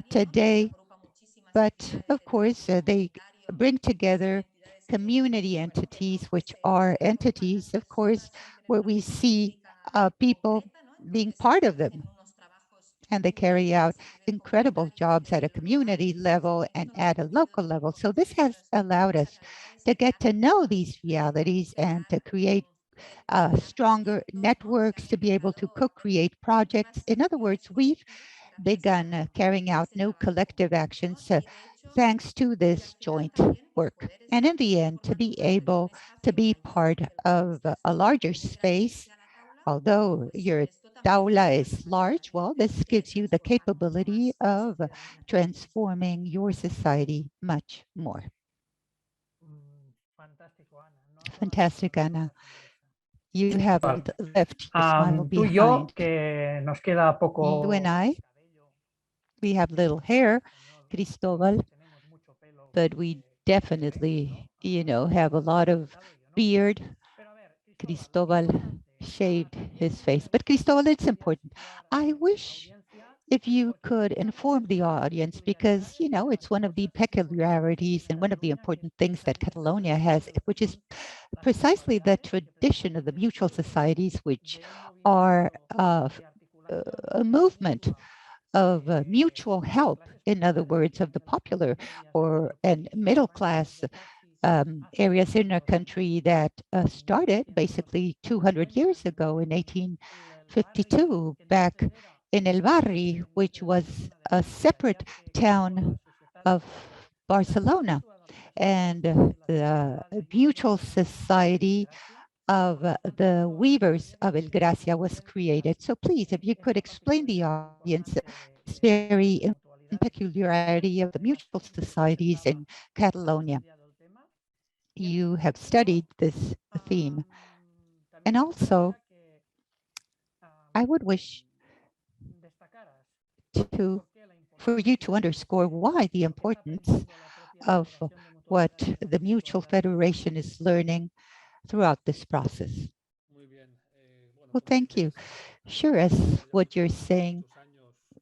today. But of course, they bring together community entities, which are entities, of course, where we see people being part of them. And they carry out incredible jobs at a community level and at a local level. So this has allowed us to get to know these realities and to create stronger networks, to be able to co-create projects. In other words, we've begun carrying out new collective actions thanks to this joint work. And in the end, to be able to be part of a larger space, although your Taula is large, well, this gives you the capability of transforming your society much more. Fantastic, Ana. You haven't left your smile Tú y yo, behind. que nos queda poco. You and I, we have little hair, Cristobal, but we definitely, have a lot of beard. Cristobal shaved his face. But Cristobal, it's important. I wish if you could inform the audience, because, it's one of the peculiarities and one of the important things that Catalonia has, which is precisely the tradition of the mutual societies, which are a movement of mutual help, in other words, of the popular and middle class areas in our country that started basically 200 years ago in 1852, back in El Barri, which was a separate town of Barcelona. And the mutual society of the weavers of El Gracia was created. So please, if you could explain the audience this very peculiarity of the mutual societies in Catalonia. You have studied this theme. And also, I would wish for you to underscore why the importance of what the Mutual Federation is learning throughout this process. Well, thank you. Sure, as what you're saying,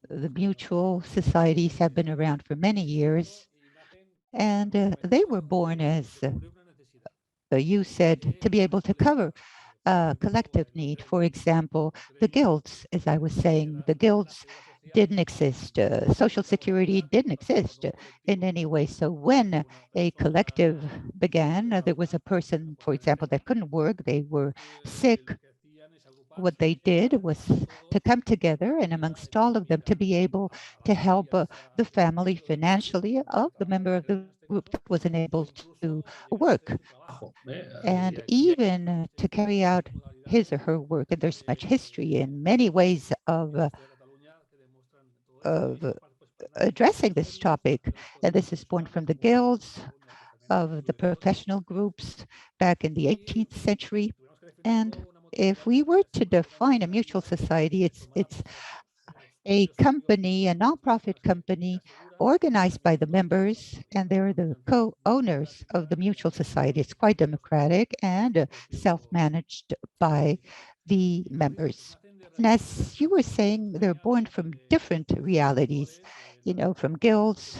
the mutual societies have been around for many years, and they were born as you said, to be able to cover collective need. For example, the guilds, as I was saying, the guilds didn't exist. Social security didn't exist in any way. So when a collective began, there was a person, for example, that couldn't work. They were sick. What they did was to come together and amongst all of them to be able to help the family financially of the member of the group that wasn't able to work. And even to carry out his or her work. And there's much history in many ways of addressing this topic. And this is born from the guilds of the professional groups back in the 18th century. And if we were to define a mutual society, it's a company, a nonprofit company organized by the members, and they're the co-owners of the mutual society. It's quite democratic and self-managed by the members. And as you were saying, they're born from different realities, from guilds.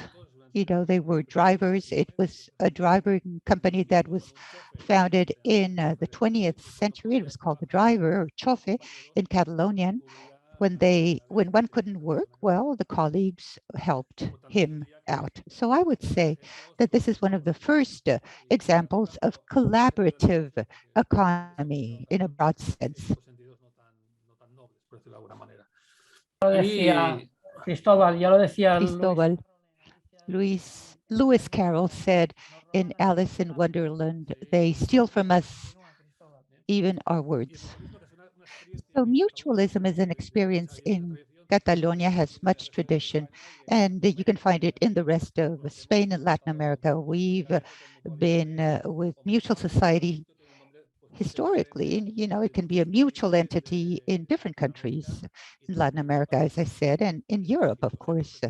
They were drivers. It was a driver company that was founded in the 20th century. It was called the Driver, or Chofe, in Catalonian. When one couldn't work, well, the colleagues helped him out. So I would say that this is one of the first examples of collaborative economy in a broad sense. lo decía Cristóbal, ya lo decía Cristóbal. Lewis Carroll said in Alice in Wonderland, they steal from us even our words. So mutualism is an experience in Catalonia, has much tradition, and you can find it in the rest of Spain and Latin America. We've been with mutual society historically, and it can be a mutual entity in different countries in Latin America, as I said, and in Europe, of course.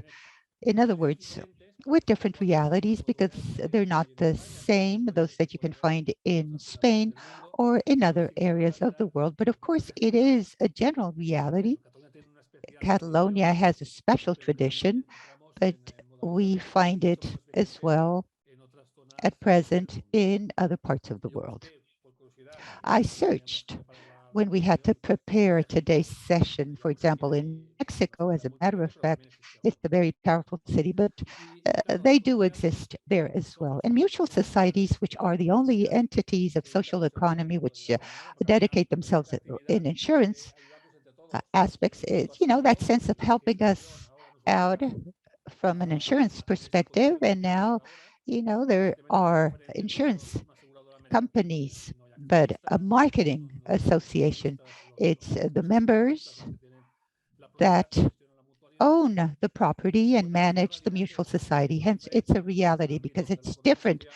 In other words, with different realities, because they're not the same, those that you can find in Spain or in other areas of the world. But of course, it is a general reality. Catalonia has a special tradition, but we find it as well at present in other parts of the world. I searched when we had to prepare today's session, for example, in Mexico, as a matter of fact, it's a very powerful city, but they do exist there as well. And mutual societies, which are the only entities of social economy which dedicate themselves in insurance aspects, is, that sense of helping us out from an insurance perspective. And now, there are insurance companies, but a marketing association. It's the members that own the property and manage the mutual society. Hence, it's a reality because it's different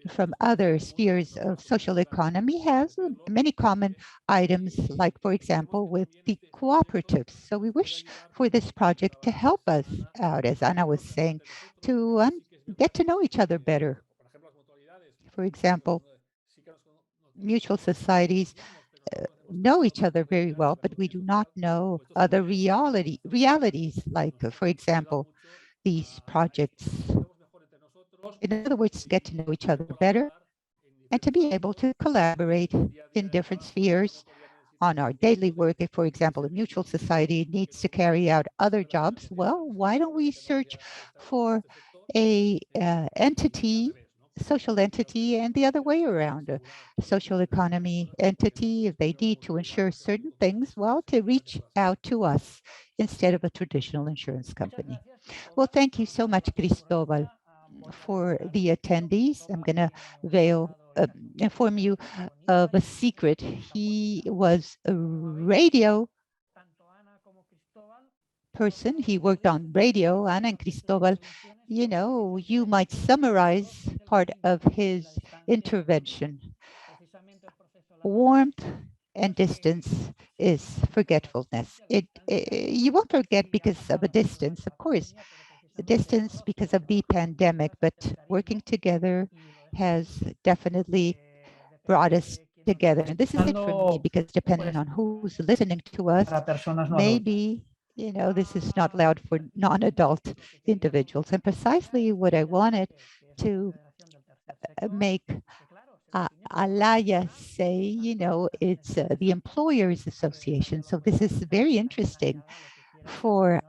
from other spheres of social economy, has many common items, like, for example, with the cooperatives. So we wish for this project to help us out, as Ana was saying, to get to know each other better. For example, mutual societies know each other very well, but we do not know other realities, like, for example, these projects. In other words, to get to know each other better and to be able to collaborate in different spheres on our daily work. If, for example, a mutual society needs to carry out other jobs, well, why don't we search for a social entity, and the other way around, a social economy entity, if they need to insure certain things, well, to reach out to us instead of a traditional insurance company. Well, thank you so much, Cristobal, for the attendees. I'm going to inform you of a secret. He was a radio person. He worked on radio. Ana and Cristobal, you might summarize part of his intervention. Warmth and distance is forgetfulness. You won't forget because of a distance, of course. The distance because of the pandemic, but working together has definitely brought us together. And this is it for me, because depending on who's listening to us, maybe, this is not allowed for non-adult individuals. And precisely what I wanted to make Alaya say, it's the Employers Association. So this is very interesting for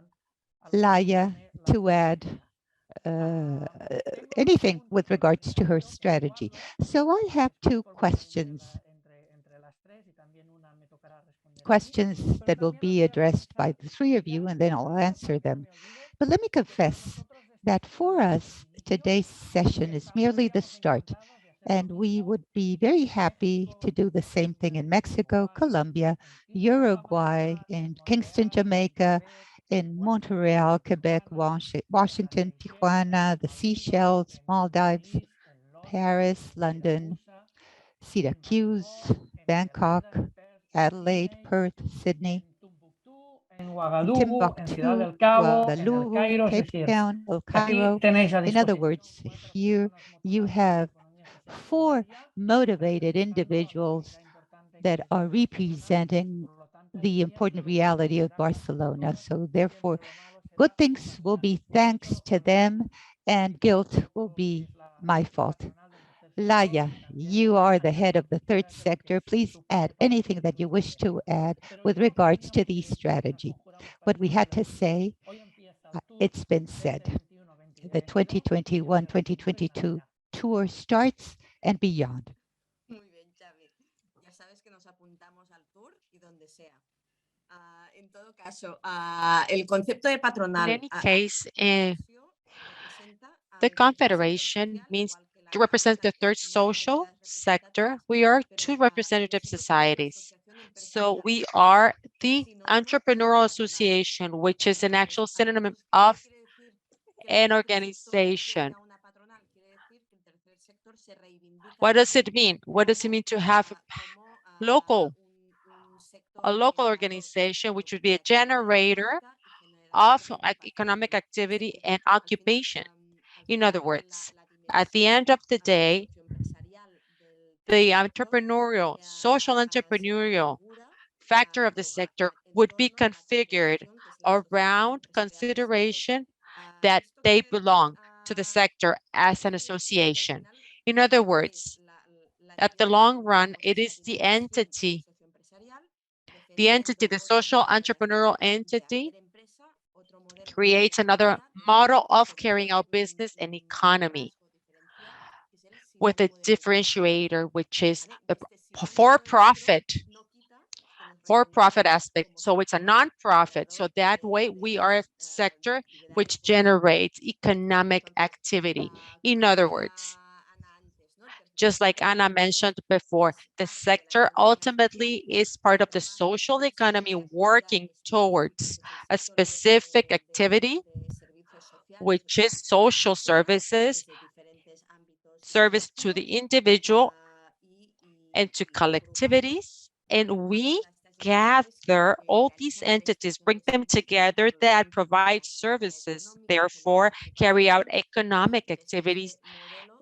Laya to add anything with regards to her strategy. So I have two questions that will be addressed by the three of you, and then I'll answer them. But let me confess that for us, today's session is merely the start, and we would be very happy to do the same thing in Mexico, Colombia, Uruguay, in Kingston, Jamaica, in Montreal, Quebec, Washington, Tijuana, the Seychelles, Maldives, Paris, London, Syracuse, Bangkok, Adelaide, Perth, Sydney, Timbuktu, Ouagadougou, Cape Town, El Cairo. In other words, here you have 4 motivated individuals that are representing the important reality of Barcelona. So therefore, good things will be thanks to them, and guilt will be my fault. Laya, you are the head of the third sector. Please add anything that you wish to add with regards to the strategy. What we had to say, it's been said. The 2021-2022 tour starts and beyond. Muy bien, Xavi. Ya sabes que nos apuntamos al tour y donde sea. In any case, the Confederation means to represent the third social sector. We are two representative societies. So we are the Entrepreneurial Association, which is an actual synonym of an organization. What does it mean? What does it mean to have local, a local organization, which would be a generator of economic activity and occupation? In other words, at the end of the day, the entrepreneurial, social entrepreneurial factor of the sector would be configured around consideration that they belong to the sector as an association. In other words, at the long run, it is the social entrepreneurial entity creates another model of carrying out business and economy with a differentiator, which is the for-profit aspect. So it's a non-profit. So that way we are a sector which generates economic activity. In other words, just like Anna mentioned before, the sector ultimately is part of the social economy working towards a specific activity, which is social services, service to the individual and to collectivities. And we gather all these entities, bring them together that provide services, therefore carry out economic activities,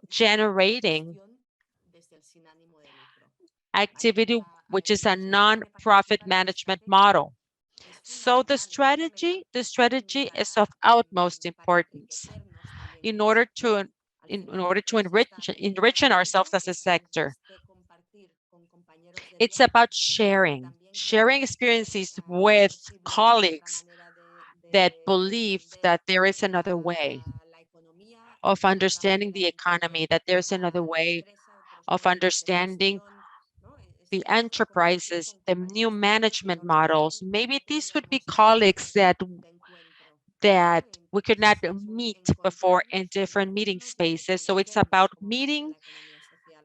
generating activity, which is a non-profit management model. So the strategy is of utmost importance in order to enrich ourselves as a sector. It's about sharing experiences with colleagues that believe that there is another way of understanding the economy, that there's another way of understanding the enterprises, the new management models. Maybe these would be colleagues that we could not meet before in different meeting spaces. So it's about meeting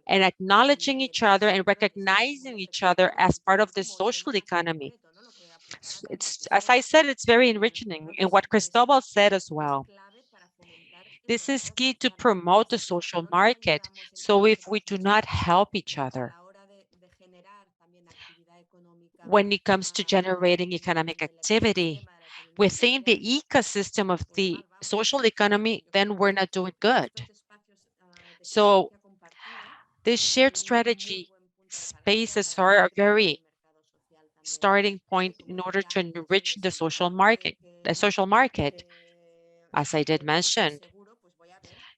and acknowledging each other and recognizing each other as part of the social economy. It's, as I said, it's very enriching. And what Cristobal said as well, this is key to promote the social market. So if we do not help each other when it comes to generating economic activity within the ecosystem of the social economy, then we're not doing good. So this shared strategy spaces are a very starting point in order to enrich the social market. As I did mention,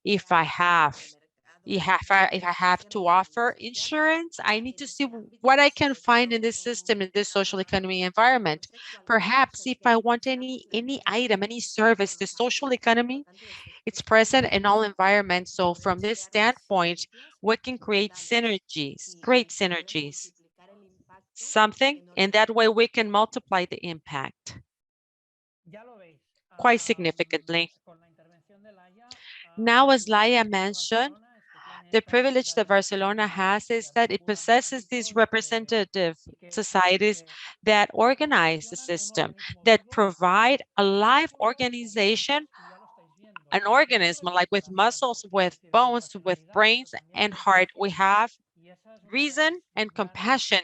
if I have to offer insurance, I need to see what I can find in this system, in this social economy environment. Perhaps if I want any item, any service, the social economy, it's present in all environments. So from this standpoint, we can create synergies, great synergies, and that way we can multiply the impact quite significantly. Now, as Laia mentioned, the privilege that Barcelona has is that it possesses these representative societies that organize the system, that provide a live organization, an organism like with muscles, with bones, with brains and heart. We have reason and compassion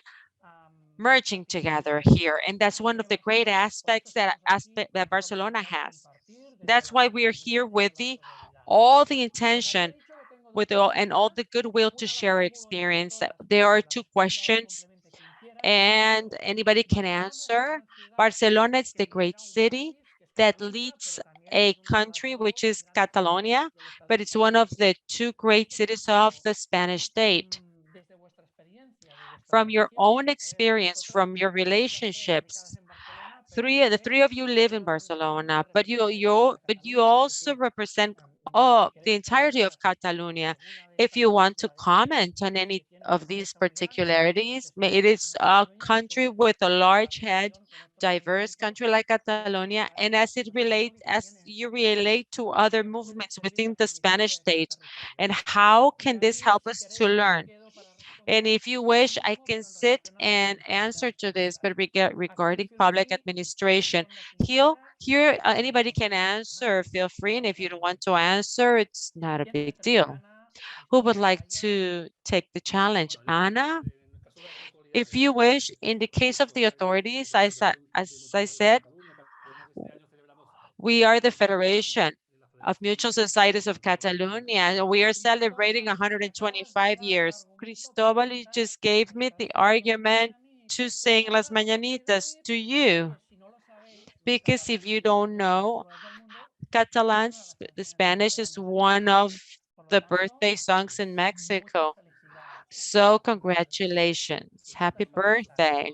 merging together here. And that's one of the great aspects that Barcelona has. That's why we are here with all the intention and all the goodwill to share experience. There are two questions and anybody can answer. Barcelona is the great city that leads a country which is Catalonia, but it's one of the two great cities of the Spanish state. From your own experience, from your relationships, the three of you live in Barcelona, but you also represent the entirety of Catalonia. If you want to comment on any of these particularities, it is a country with a large head, diverse country like Catalonia, and as you relate to other movements within the Spanish state, and how can this help us to learn? And if you wish, I can sit and answer to this, but regarding public administration, here anybody can answer, feel free. And if you don't want to answer, it's not a big deal. Who would like to take the challenge? Anna? If you wish, in the case of the authorities, as I said, we are the Federation of Mutual Societies of Catalonia, and we are celebrating 125 years. Cristobal just gave me the argument to sing Las Mañanitas to you, because if you don't know, Catalan, the Spanish, is one of the birthday songs in Mexico. So congratulations, happy birthday.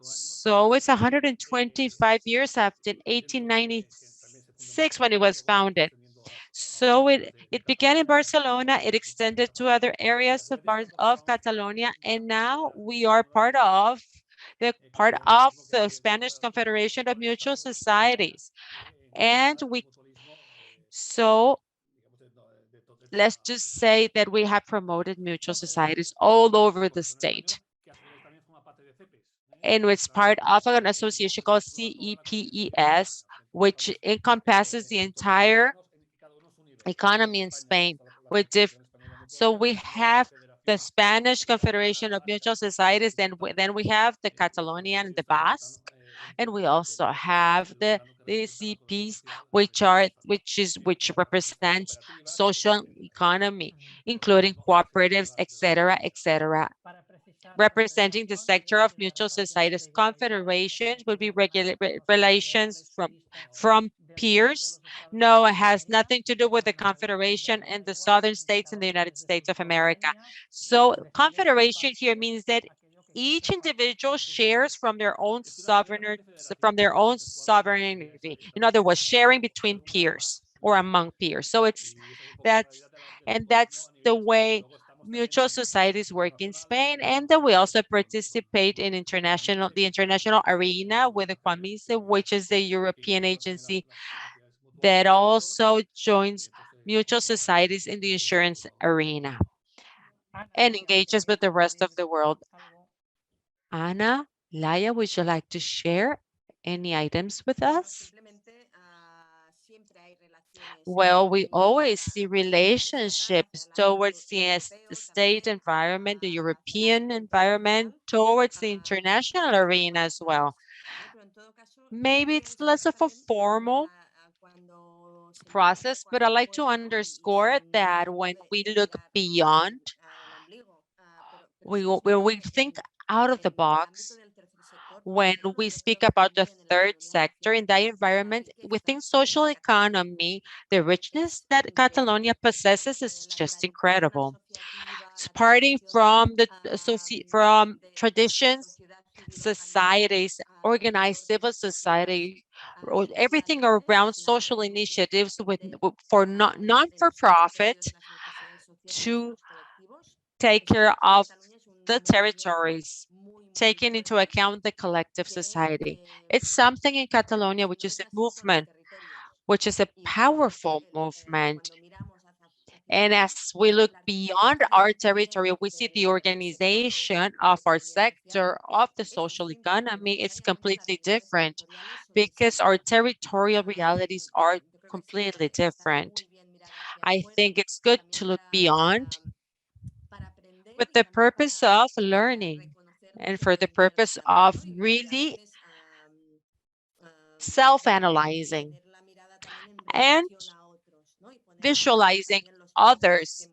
So it's 125 years after 1896 when it was founded. So it began in Barcelona, it extended to other areas of Catalonia, and now we are part of the Spanish Confederation of Mutual Societies. And so let's just say that we have promoted mutual societies all over the state. And it's part of an association called CEPES, which encompasses the entire economy in Spain. So we have the Spanish Confederation of Mutual Societies, then we have the Catalonian and the Basque, and we also have the CPs, which represents social economy, including cooperatives, etc., representing the sector of mutual societies. Confederations would be relations from peers. No, it has nothing to do with the Confederation and the southern states in the United States of America. So confederation here means that each individual shares from their own sovereignty. In other words, sharing between peers or among peers. So that's the way mutual societies work in Spain, and then we also participate in the international arena with the COAMISE, which is the European agency that also joins mutual societies in the insurance arena and engages with the rest of the world. Ana, Laia, would you like to share any items with us? Well, we always see relationships towards the state environment, the European environment, towards the international arena as well. Maybe it's less of a formal process, but I like to underscore that when we look beyond, when we think out of the box, when we speak about the third sector in that environment, within social economy, the richness that Catalonia possesses is just incredible. Starting from from traditions, societies, organized civil society, everything around social initiatives for non-for-profit to take care of the territories, taking into account the collective society. It's something in Catalonia which is a movement, which is a powerful movement. And as we look beyond our territory, we see the organization of our sector of the social economy. It's completely different because our territorial realities are completely different. I think it's good to look beyond with the purpose of learning and for the purpose of really self-analyzing and visualizing others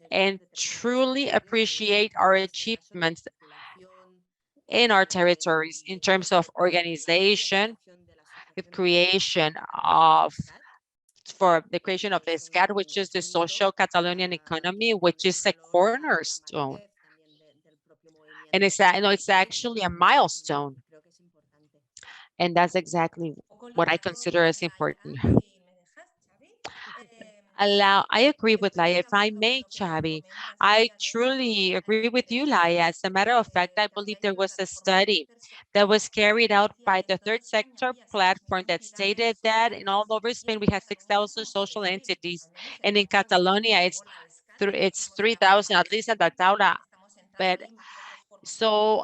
and truly appreciate our achievements in our territories in terms of organization, the creation of for the creation of the SCAT, which is the social Catalonian economy, which is a cornerstone. And it's actually a milestone. And that's exactly what I consider as important. I agree with Laia. If I may, Chavi, I truly agree with you, Laia. As a matter of fact, I believe there was a study that was carried out by the third sector platform that stated that in all over Spain we have 6,000 social entities, and in Catalonia it's 3,000 at least at the Taula. But so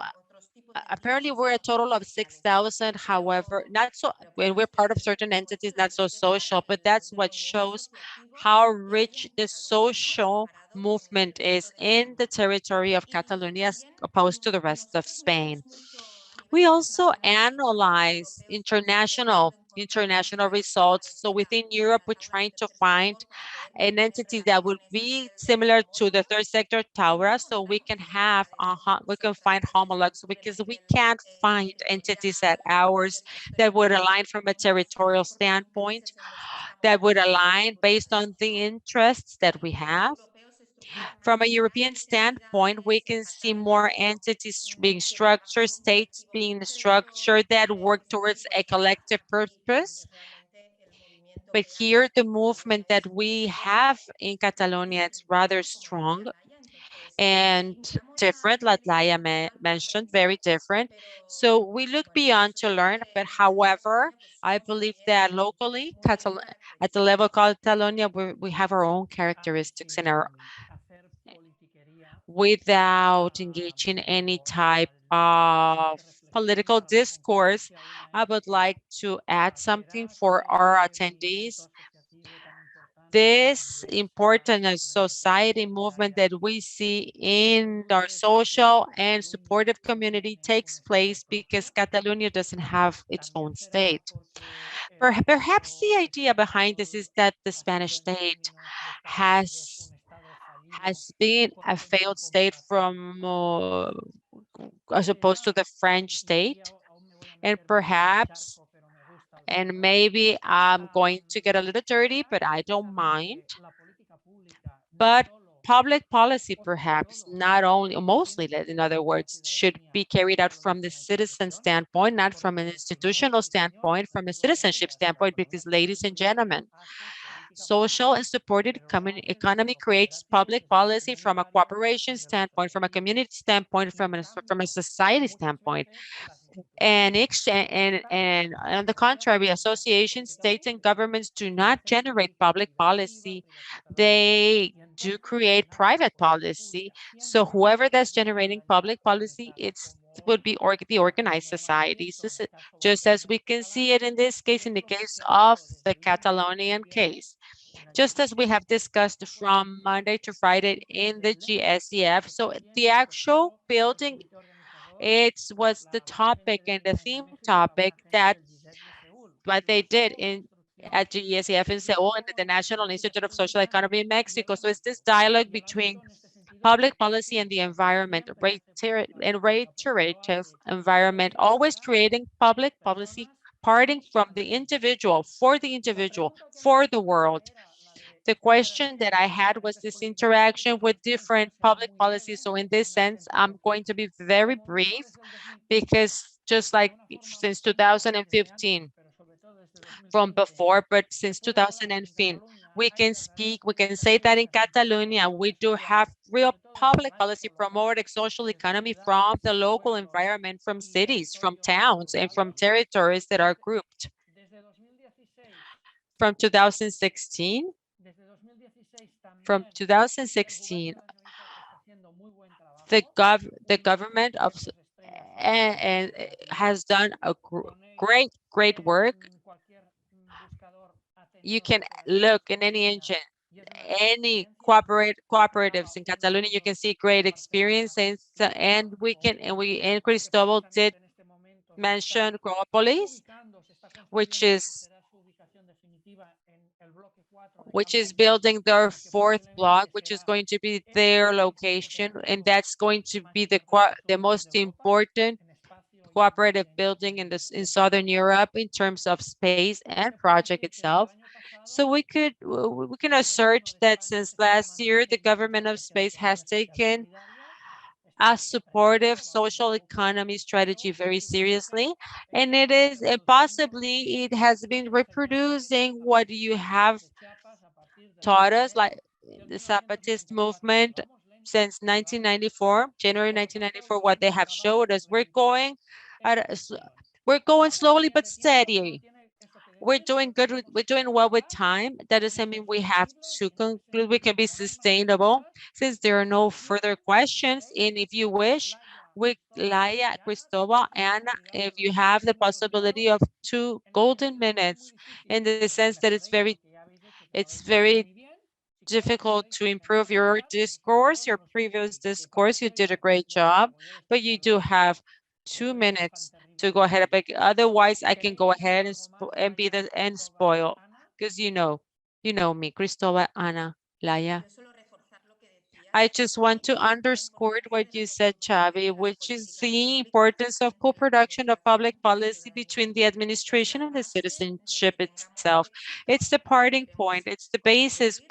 apparently we're a total of 6,000. However, not so when we're part of certain entities, not so social, but that's what shows how rich the social movement is in the territory of Catalonia as opposed to the rest of Spain. We also analyze international results. So within Europe, we're trying to find an entity that would be similar to the third sector Taura, so we can have we can find homologs, because we can't find entities at ours that would align from a territorial standpoint, that would align based on the interests that we have. From a European standpoint, we can see more entities being structured, states being structured that work towards a collective purpose. But here, the movement that we have in Catalonia is rather strong and different, like Laia mentioned, very different. So we look beyond to learn, but however, I believe that locally, at the level of Catalonia, we have our own characteristics and our without engaging any type of political discourse. I would like to add something for our attendees. This important society movement that we see in our social and supportive community takes place because Catalonia doesn't have its own state. Perhaps the idea behind this is that the Spanish state has been a failed state from as opposed to the French state, and perhaps, and maybe I'm going to get a little dirty, but I don't mind. But public policy, perhaps not only, or mostly, in other words, should be carried out from the citizen standpoint, not from an institutional standpoint, from a citizenship standpoint, because ladies and gentlemen, social and supported economy creates public policy from a cooperation standpoint, from a community standpoint, from a society standpoint. And, and on the contrary, associations, states, and governments do not generate public policy. They do create private policy. So whoever that's generating public policy, would be the organized societies, just as we can see it in this case, in the case of the Catalonian case. Just as we have discussed from Monday to Friday in the GSEF. So the actual building, it was the topic and the theme topic that what they did at GESEF in Seoul and at the National Institute of Social Economy in Mexico. So it's this dialogue between public policy and the environment, and reiterative environment, always creating public policy parting from the individual, for the world. The question that I had was this interaction with different public policies. So in this sense, I'm going to be very brief, because just like since 2015, from before, but since 2015, we can say that in Catalonia, we do have real public policy promoting social economy from the local environment, from cities, from towns, and from territories that are grouped. From 2016, the government of and has done a great work. You can look in any engine, any cooperatives in Catalonia, you can see great experience, and Cristobal did mention Cropolis, which is building their fourth block, which is going to be their location, and that's going to be the most important cooperative building in Southern Europe in terms of space and project itself. So we can assert that since last year, the government of Spain has taken a supportive social economy strategy very seriously, and possibly it has been reproducing what you have taught us, like the Zapatist movement since 1994, January 1994, what they have showed us, we're going slowly but steady. We're doing good. We're doing well with time. That doesn't mean we have to conclude. We can be sustainable. Since there are no further questions, and if you wish, with Laia, Cristobal, Anna, if you have the possibility of 2 golden minutes, in the sense that it's very difficult to improve your discourse, your previous discourse. You did a great job, but you do have 2 minutes to go ahead. But otherwise, I can go ahead and be the and spoil, because you know me, Cristobal, Ana, Laia. I just want to underscore what you said, Chavi, which is the importance of co-production of public policy between the administration and the citizenship itself. It's the parting point. It's the basis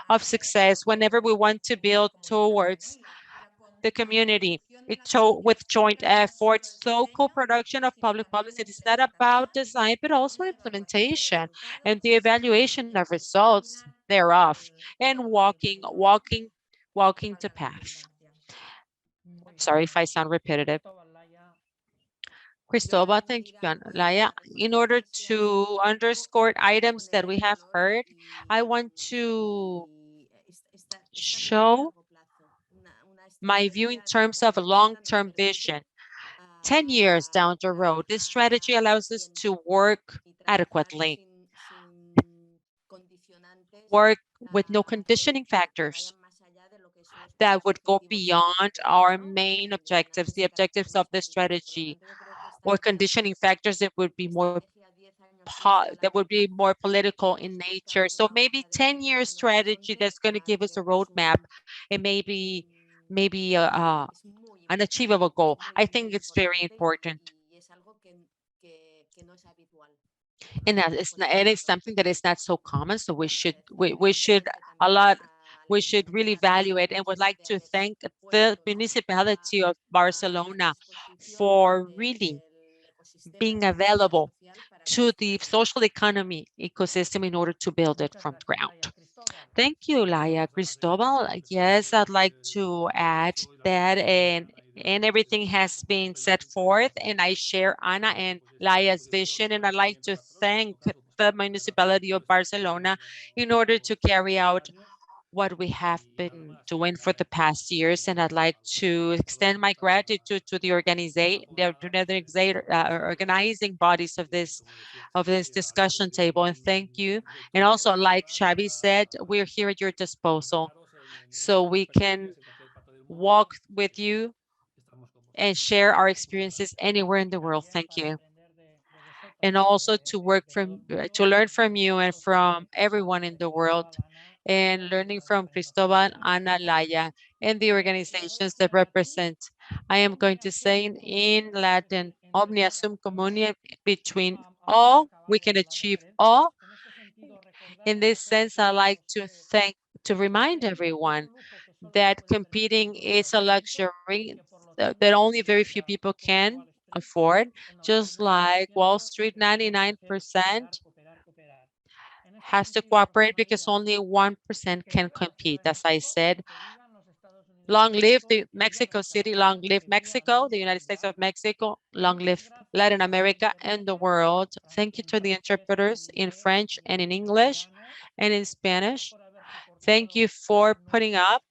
of success whenever we want to build towards the community. With joint efforts. So co-production of public policy is not about design, but also implementation and the evaluation of results thereof, and walking the path. Sorry if I sound repetitive. Cristobal, thank you, Laia. In order to underscore items that we have heard, I want to show my view in terms of a long-term vision. 10 years down the road, this strategy allows us to work adequately, work with no conditioning factors that would go beyond our main objectives, the objectives of the strategy, or conditioning factors that would be more political in nature. So maybe 10-year strategy that's going to give us a roadmap, and maybe an achievable goal. I think it's very important. And it's something that is not so common. So we should a lot we should really value it, and would like to thank the municipality of Barcelona for really being available to the social economy ecosystem in order to build it from the ground. Thank you, Laia. Cristobal. Yes, I'd like to add that, and everything has been set forth, and I share Ana and Laia's vision, and I'd like to thank the municipality of Barcelona in order to carry out what we have been doing for the past years. And I'd like to extend my gratitude to the organizing bodies of this discussion table, and thank you. And also, like Xavi said, we're here at your disposal, so we can walk with you and share our experiences anywhere in the world. Thank you. And also to learn from you and from everyone in the world, and learning from Cristobal, Ana, Laia, and the organizations that represent. I am going to say in Latin, omnia sum communia, between all, we can achieve all. In this sense, I like to remind everyone that competing is a luxury that only very few people can afford. Just like Wall Street, 99% has to cooperate because only 1% can compete. As I said, long live the Mexico City, long live Mexico, the United States of Mexico, long live Latin America and the world. Thank you to the interpreters in French and in English and in Spanish. Thank you for putting up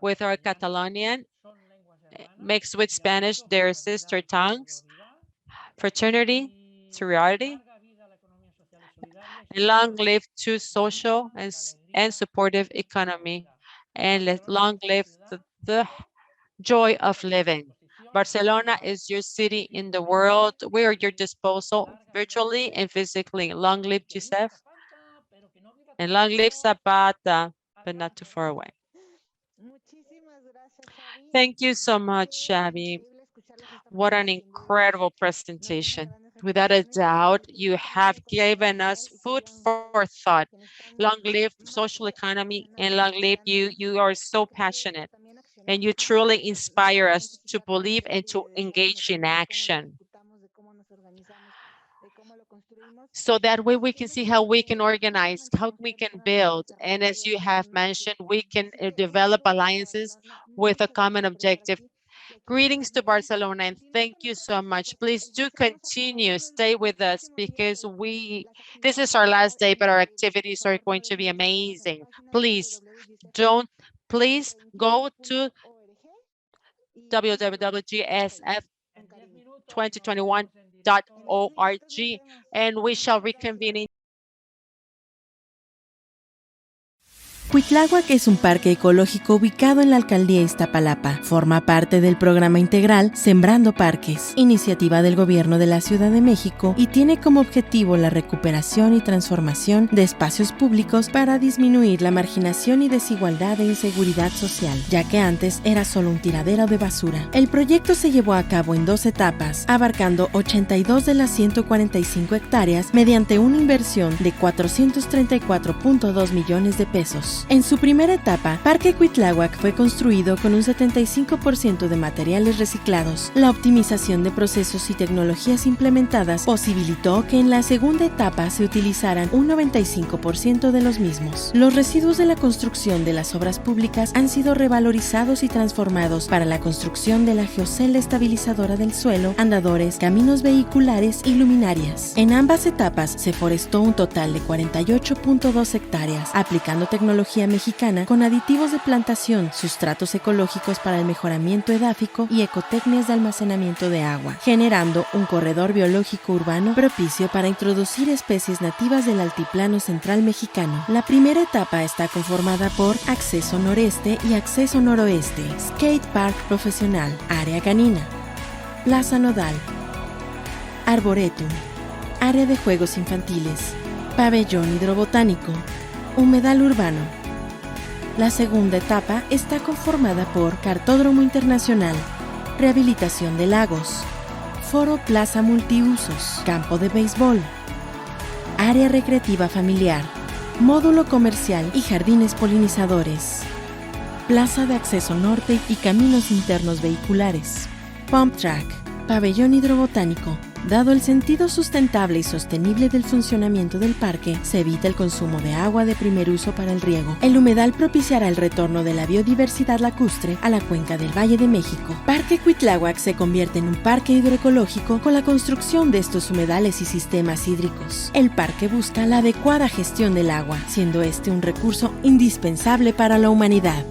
with our Catalonian mixed with Spanish, their sister tongues, fraternity, sorority, and long live to social and supportive economy, and long live the joy of living. Barcelona is your city in the world. We are at your disposal virtually and physically. Long live Joseph, and long live Zapata, but not too far away. Thank you so much, Xavi. What an incredible presentation. Without a doubt, you have given us food for thought. Long live social economy and long live you. You are so passionate and you truly inspire us to believe and to engage in action. So that way we can see how we can organize, how we can build. And as you have mentioned, we can develop alliances with a common objective. Greetings to Barcelona, and thank you so much. Please do continue, stay with us, because this is our last day, but our activities are going to be amazing. Please go to www.gsf2021.org, and we shall reconvene in Cuitláhuac es un parque ecológico ubicado en la alcaldía Iztapalapa. Forma parte del programa integral Sembrando Parques, iniciativa del Gobierno de la Ciudad de México, y tiene como objetivo la recuperación y transformación de espacios públicos para disminuir la marginación y desigualdad e inseguridad social, ya que antes era solo un tiradero de basura. El proyecto se llevó a cabo en 2 etapas, abarcando 82 de las 145 hectáreas mediante una inversión de 434.2 millones de pesos. En su primera etapa, Parque Cuitláhuac fue construido con un 75% de materiales reciclados. La optimización de procesos y tecnologías implementadas posibilitó que en la segunda etapa se utilizaran un 95% de los mismos. Los residuos de la construcción de las obras públicas han sido revalorizados y transformados para la construcción de la geocelda estabilizadora del suelo, andadores, caminos vehiculares y luminarias. En ambas etapas se forestó un total de 48.2 hectáreas, aplicando tecnología mexicana con aditivos de plantación, sustratos ecológicos para el mejoramiento edáfico y ecotecnias de almacenamiento de agua, generando un corredor biológico urbano propicio para introducir especies nativas del altiplano central mexicano. La primera etapa está conformada por acceso noreste y acceso noroeste, skate park profesional, área canina, plaza nodal, arboretum, área de juegos infantiles, pabellón hidrobotánico, humedal urbano. La segunda etapa está conformada por cartódromo internacional, rehabilitación de lagos, foro plaza multiusos, campo de béisbol, área recreativa familiar, módulo comercial y jardines polinizadores, plaza de acceso norte y caminos internos vehiculares, pump track, pabellón hidrobotánico. Dado el sentido sustentable y sostenible del funcionamiento del parque, se evita el consumo de agua de primer uso para el riego. El humedal propiciará el retorno de la biodiversidad lacustre a la cuenca del Valle de México. Parque Cuitláhuac se convierte en un parque hidroecológico con la construcción de estos humedales y sistemas hídricos. El parque busca la adecuada gestión del agua, siendo este un recurso indispensable para la humanidad.